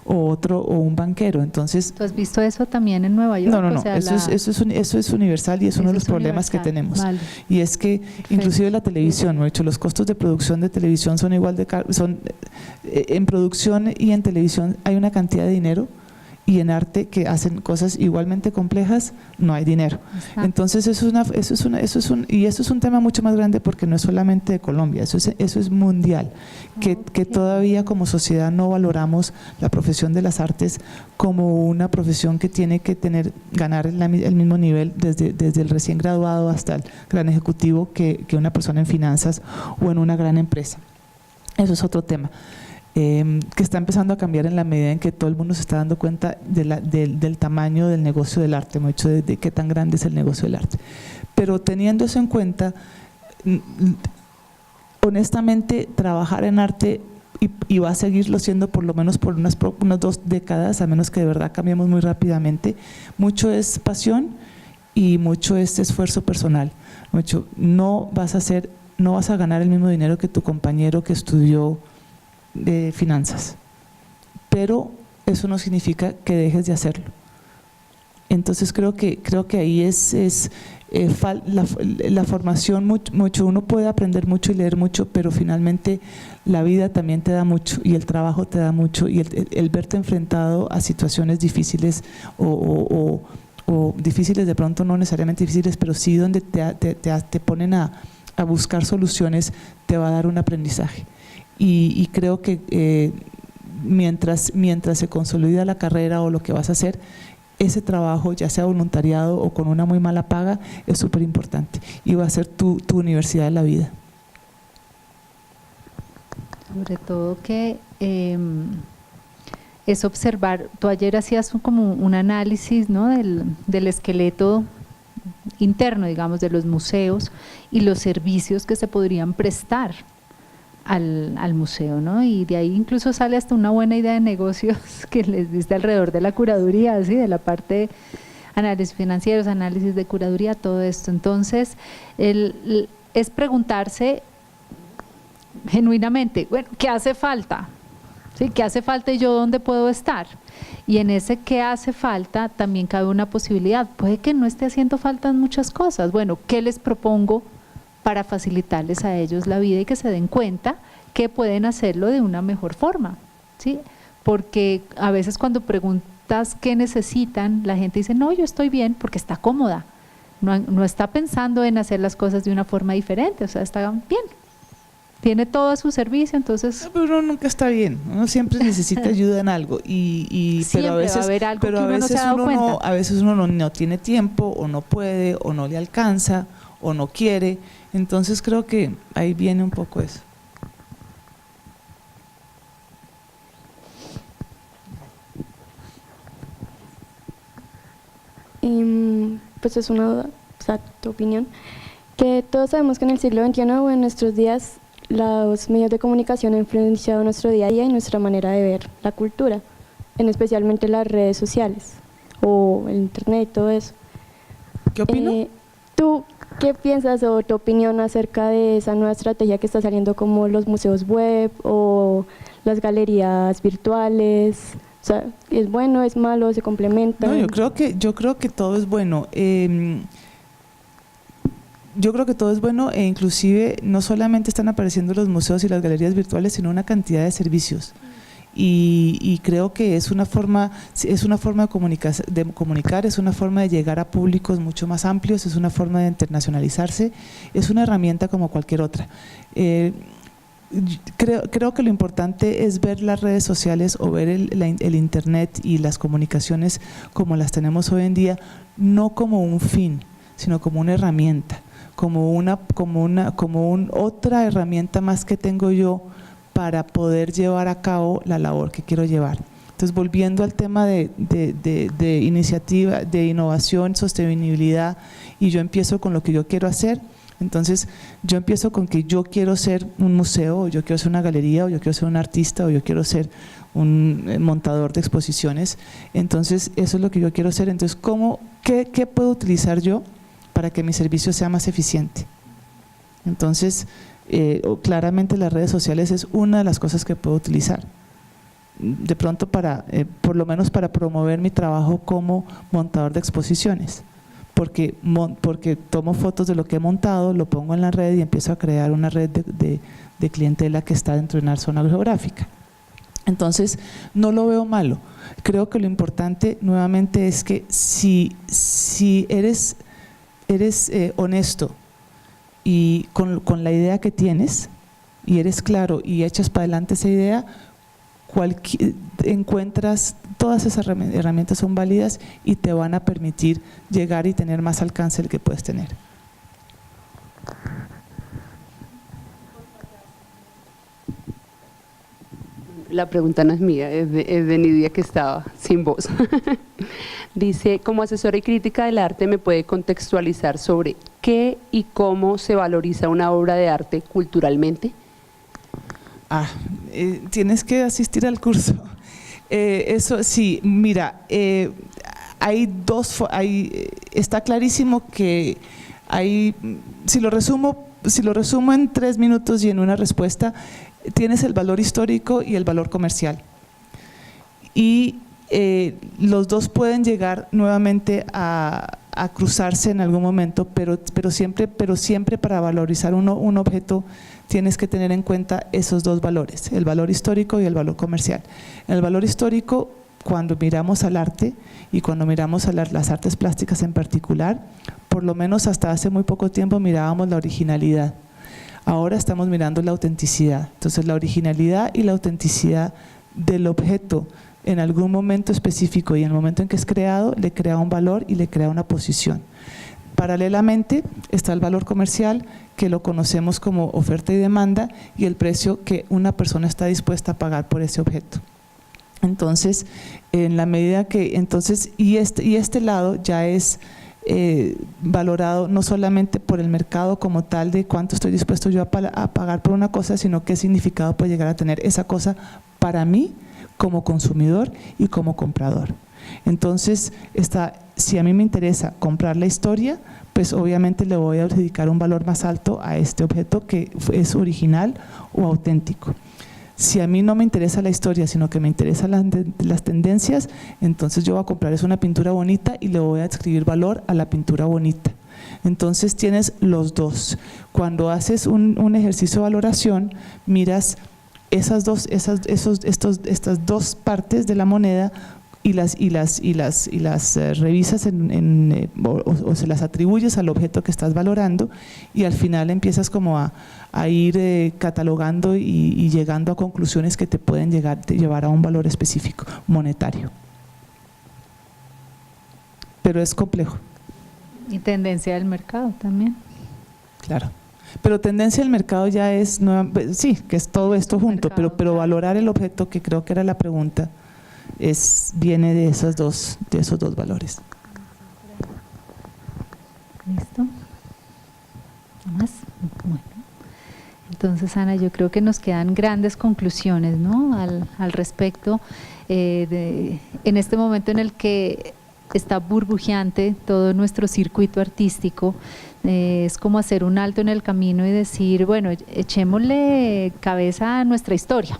o un banquero. Entonces, ¿tú has visto eso también en Nueva York? No, O sea, eso es universal, y es uno de los problemas que tenemos. Vale. Y es que inclusive la televisión, los costos de producción de televisión son igual en producción y en televisión hay una cantidad de dinero, y en arte, que hacen cosas igualmente complejas, no hay dinero. Exacto. Entonces eso es un tema mucho más grande, porque no es solamente de Colombia, eso es mundial, que todavía como sociedad no valoramos la profesión de las artes como una profesión que tiene que ganar el mismo nivel desde el recién graduado hasta el gran ejecutivo que una persona en finanzas o en una gran empresa. Eso es otro tema. Que está empezando a cambiar en la medida en que todo el mundo se está dando cuenta del tamaño del negocio del arte, de qué tan grande es el negocio del arte. Pero teniendo eso en cuenta, honestamente, trabajar en arte, y va a seguirlo siendo por lo menos por unas 2 décadas, a menos que de verdad cambiemos muy rápidamente, mucho es pasión y mucho es esfuerzo personal. No vas a ganar el mismo dinero que tu compañero que estudió de finanzas, pero eso no significa que dejes de hacerlo. Entonces creo que ahí es la formación, mucho. Uno puede aprender mucho y leer mucho, pero finalmente la vida también te da mucho, y el trabajo te da mucho, y el verte enfrentado a situaciones difíciles o difíciles, de pronto no necesariamente difíciles, pero sí donde te ponen a buscar soluciones, te va a dar un aprendizaje. Y creo que mientras se consolida la carrera o lo que vas a hacer, ese trabajo, ya sea voluntariado o con una muy mala paga, es súper importante, y va a ser tu universidad de la vida. Sobre todo que es observar, tú ayer hacías como un análisis, ¿no?, del esqueleto interno, digamos, de los museos y los servicios que se podrían prestar al museo, ¿no? Y de ahí incluso sale hasta una buena idea de negocios que les diste alrededor de la curaduría, ¿sí?, de la parte de análisis financieros, análisis de curaduría, todo esto. Entonces, es preguntarse genuinamente, bueno, ¿qué hace falta? ¿Sí? ¿Qué hace falta y yo dónde puedo estar? Y en ese qué hace falta también cabe una posibilidad. Puede que no esté haciendo falta en muchas cosas. Bueno, ¿qué les propongo para facilitarles a ellos la vida y que se den cuenta que pueden hacerlo de una mejor forma? ¿Sí? Porque a veces cuando preguntas qué necesitan, la gente dice, no, yo estoy bien, porque está cómoda. No está pensando en hacer las cosas de una forma diferente, o sea, está bien. Tiene todo a su servicio, entonces… No, pero uno nunca está bien, uno siempre necesita ayuda en algo, pero a veces, va a haber algo que uno no se ha dado cuenta. A veces uno no tiene tiempo, o no puede, o no le alcanza, o no quiere. Entonces creo que ahí viene un poco eso. Pues es una duda, o sea, tu opinión, que todos sabemos que en el siglo XXI o en nuestros días los medios de comunicación han influenciado nuestro día a día y nuestra manera de ver la cultura, en especialmente las redes sociales o el internet y todo eso. ¿Qué opino? ¿Tú qué piensas o tu opinión acerca de esa nueva estrategia que está saliendo, como los museos web o las galerías virtuales? O sea, ¿es bueno, es malo, se complementan? No, yo creo que todo es bueno. yo creo que todo es bueno e inclusive no solamente están apareciendo los museos y las galerías virtuales, sino una cantidad de servicios. Y creo que es una forma de comunicar, es una forma de llegar a públicos mucho más amplios, es una forma de internacionalizarse, es una herramienta como cualquier otra. Creo que lo importante es ver las redes sociales o ver el internet y las comunicaciones como las tenemos hoy en día, no como un fin, sino como una herramienta, como otra herramienta más que tengo yo para poder llevar a cabo la labor que quiero llevar. Entonces, volviendo al tema de iniciativa, de innovación, sostenibilidad, y yo empiezo con lo que yo quiero hacer. Entonces, yo empiezo con que yo quiero ser un museo, o yo quiero ser una galería, o yo quiero ser un artista, o yo quiero ser un montador de exposiciones. Entonces, eso es lo que yo quiero ser. Entonces, ¿qué puedo utilizar yo para que mi servicio sea más eficiente? Entonces, claramente las redes sociales es una de las cosas que puedo utilizar. De pronto por lo menos para promover mi trabajo como montador de exposiciones. Porque tomo fotos de lo que he montado, lo pongo en la red y empiezo a crear una red de clientela que está dentro de una zona geográfica. Entonces, no lo veo malo. Creo que lo importante nuevamente es que si eres honesto y con la idea que tienes y eres claro y echas para adelante esa idea, encuentras, todas esas herramientas son válidas y te van a permitir llegar y tener más alcance del que puedes tener. La pregunta no es mía, es de Nidia, que estaba sin voz. Dice, como asesora y crítica del arte, ¿me puede contextualizar sobre qué y cómo se valoriza una obra de arte culturalmente? Tienes que asistir al curso. Eso sí, mira, está clarísimo que si lo resumo en 3 minutos y en una respuesta, tienes el valor histórico y el valor comercial. Y los dos pueden llegar nuevamente a cruzarse en algún momento, pero siempre para valorizar un objeto tienes que tener en cuenta esos dos valores, el valor histórico y el valor comercial. El valor histórico, cuando miramos al arte y cuando miramos a las artes plásticas en particular, por lo menos hasta hace muy poco tiempo mirábamos la originalidad. Ahora estamos mirando la autenticidad. Entonces, la originalidad y la autenticidad del objeto en algún momento específico y en el momento en que es creado, le crea un valor y le crea una posición. Paralelamente está el valor comercial, que lo conocemos como oferta y demanda, y el precio que una persona está dispuesta a pagar por ese objeto. Entonces, en la medida que, y este lado ya es valorado no solamente por el mercado como tal de cuánto estoy dispuesto yo a pagar por una cosa, sino qué significado puede llegar a tener esa cosa para mí como consumidor y como comprador. Entonces, si a mí me interesa comprar la historia, pues obviamente le voy a adjudicar un valor más alto a este objeto que es original o auténtico. Si a mí no me interesa la historia, sino que me interesan las tendencias, entonces yo voy a comprar una pintura bonita y le voy a adscribir valor a la pintura bonita. Entonces tienes los dos. Cuando haces un ejercicio de valoración, miras estas dos partes de la moneda y las revisas o se las atribuyes al objeto que estás valorando, y al final empiezas como a ir catalogando y llegando a conclusiones que te pueden llevar a un valor específico monetario. Pero es complejo. Y tendencia del mercado también. Claro. Pero tendencia del mercado ya es, sí, que es todo esto junto, pero valorar el objeto, que creo que era la pregunta, viene de esos dos valores. ¿Listo? ¿No más? Bueno. Entonces, Ana, yo creo que nos quedan grandes conclusiones, ¿no?, al respecto, en este momento en el que está burbujeante todo nuestro circuito artístico. Es como hacer un alto en el camino y decir, bueno, echémosle cabeza a nuestra historia,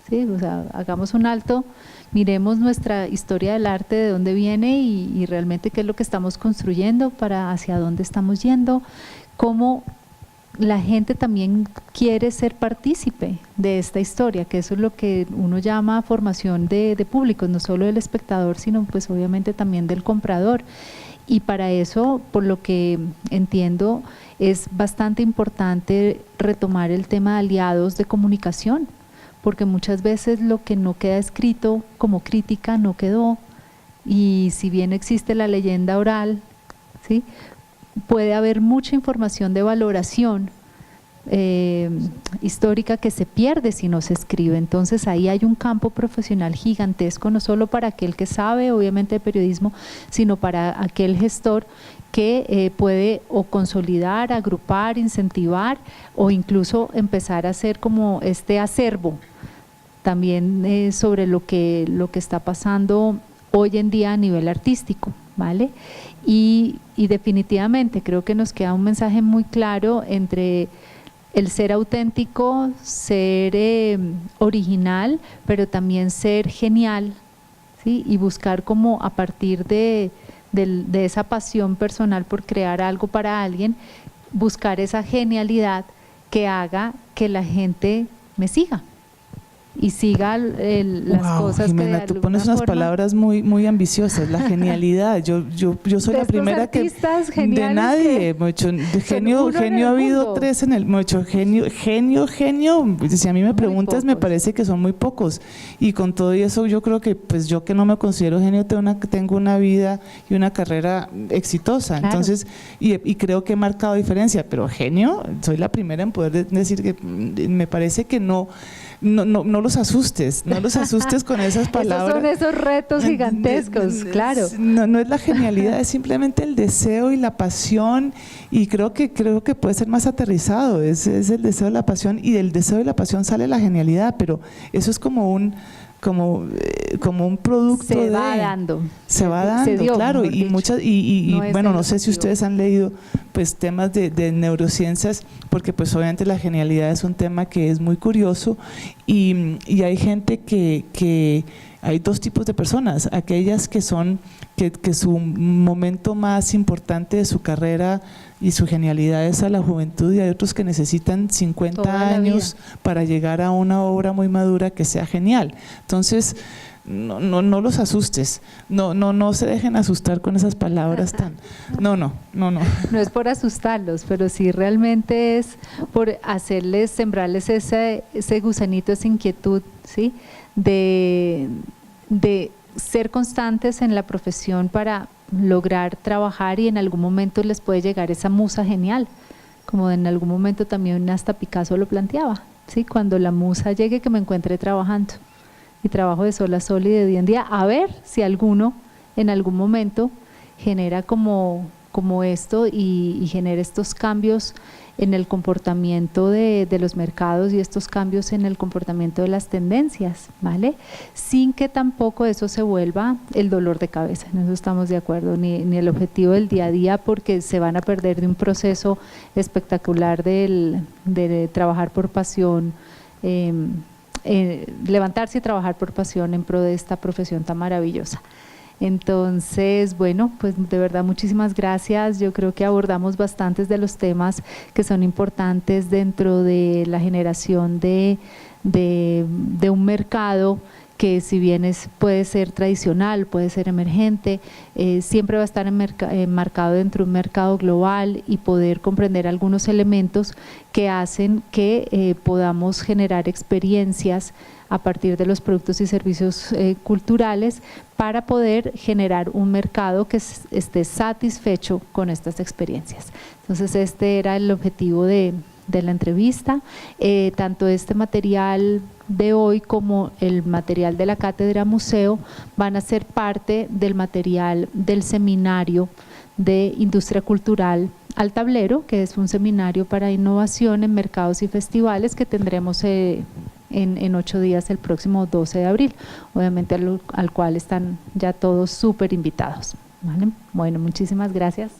¿sí? O sea, hagamos un alto, miremos nuestra historia del arte, de dónde viene y realmente qué es lo que estamos construyendo, para hacia dónde estamos yendo, cómo la gente también quiere ser partícipe de esta historia, que eso es lo que uno llama formación de públicos, no solo del espectador, sino pues obviamente también del comprador. Y para eso, por lo que entiendo, es bastante importante retomar el tema de aliados de comunicación, porque muchas veces lo que no queda escrito como crítica no quedó, y si bien existe la leyenda oral, ¿sí?, puede haber mucha información de valoración histórica que se pierde si no se escribe. Entonces ahí hay un campo profesional gigantesco, no solo para aquel que sabe obviamente de periodismo, sino para aquel gestor que puede o consolidar, agrupar, incentivar o incluso empezar a hacer como este acervo también sobre lo que está pasando hoy en día a nivel artístico, ¿vale? Y definitivamente creo que nos queda un mensaje muy claro entre el ser auténtico, ser original, pero también ser genial, ¿sí? Y buscar como a partir de esa pasión personal por crear algo para alguien, buscar esa genialidad que haga que la gente me siga y siga las cosas. Jimena, que tú pones unas palabras muy, muy ambiciosas, la genialidad. Yo soy la primera que de nadie, genio ha habido tres en el genio. Si a mí me preguntas, me parece que son muy pocos. Y con todo eso, yo creo que pues yo que no me considero genio tengo una vida y una carrera exitosa. Claro. Entonces, y creo que he marcado diferencia, pero genio, soy la primera en poder decir que me parece que no los asustes, con esas palabras. Esos son esos retos gigantescos, claro. No es la genialidad, es simplemente el deseo y la pasión, y creo que puede ser más aterrizado, es el deseo y la pasión, y del deseo y la pasión sale la genialidad, pero eso es como un producto se va dando, claro, y muchas bueno, no sé si ustedes han leído pues temas de neurociencias, porque pues obviamente la genialidad es un tema que es muy curioso, y hay gente que hay dos tipos de personas, aquellas que su momento más importante de su carrera y su genialidad es a la juventud, y hay otros que necesitan 50 años para llegar a una obra muy madura que sea genial. Entonces, no los asustes, no se dejen asustar con esas palabras tan… No. No es por asustarlos, pero sí realmente es por sembrarles ese gusanito, esa inquietud, ¿sí?, de ser constantes en la profesión para lograr trabajar, y en algún momento les puede llegar esa musa genial, como en algún momento también hasta Picasso lo planteaba, ¿sí?, cuando la musa llegue, que me encuentre trabajando, y trabajo de sol a sol y de día en día, a ver si alguno en algún momento genera como esto y genera estos cambios en el comportamiento de los mercados y estos cambios en el comportamiento de las tendencias, ¿vale? Sin que tampoco eso se vuelva el dolor de cabeza, en eso estamos de acuerdo, ni el objetivo del día a día, porque se van a perder de un proceso espectacular de trabajar por pasión, levantarse y trabajar por pasión en pro de esta profesión tan maravillosa. Entonces, bueno, pues de verdad muchísimas gracias. Yo creo que abordamos bastantes de los temas que son importantes dentro de la generación de un mercado que, si bien puede ser tradicional, puede ser emergente, siempre va a estar enmarcado dentro de un mercado global, y poder comprender algunos elementos que hacen que podamos generar experiencias a partir de los productos y servicios culturales, para poder generar un mercado que esté satisfecho con estas experiencias. Entonces este era el objetivo de la entrevista. Tanto este material de hoy como el material de la cátedra museo van a ser parte del material del seminario de industria cultural al tablero, que es un seminario para innovación en mercados y festivales que tendremos en 8 días, el próximo 12 de abril, obviamente al cual están ya todos súper invitados, ¿vale? Bueno, muchísimas gracias.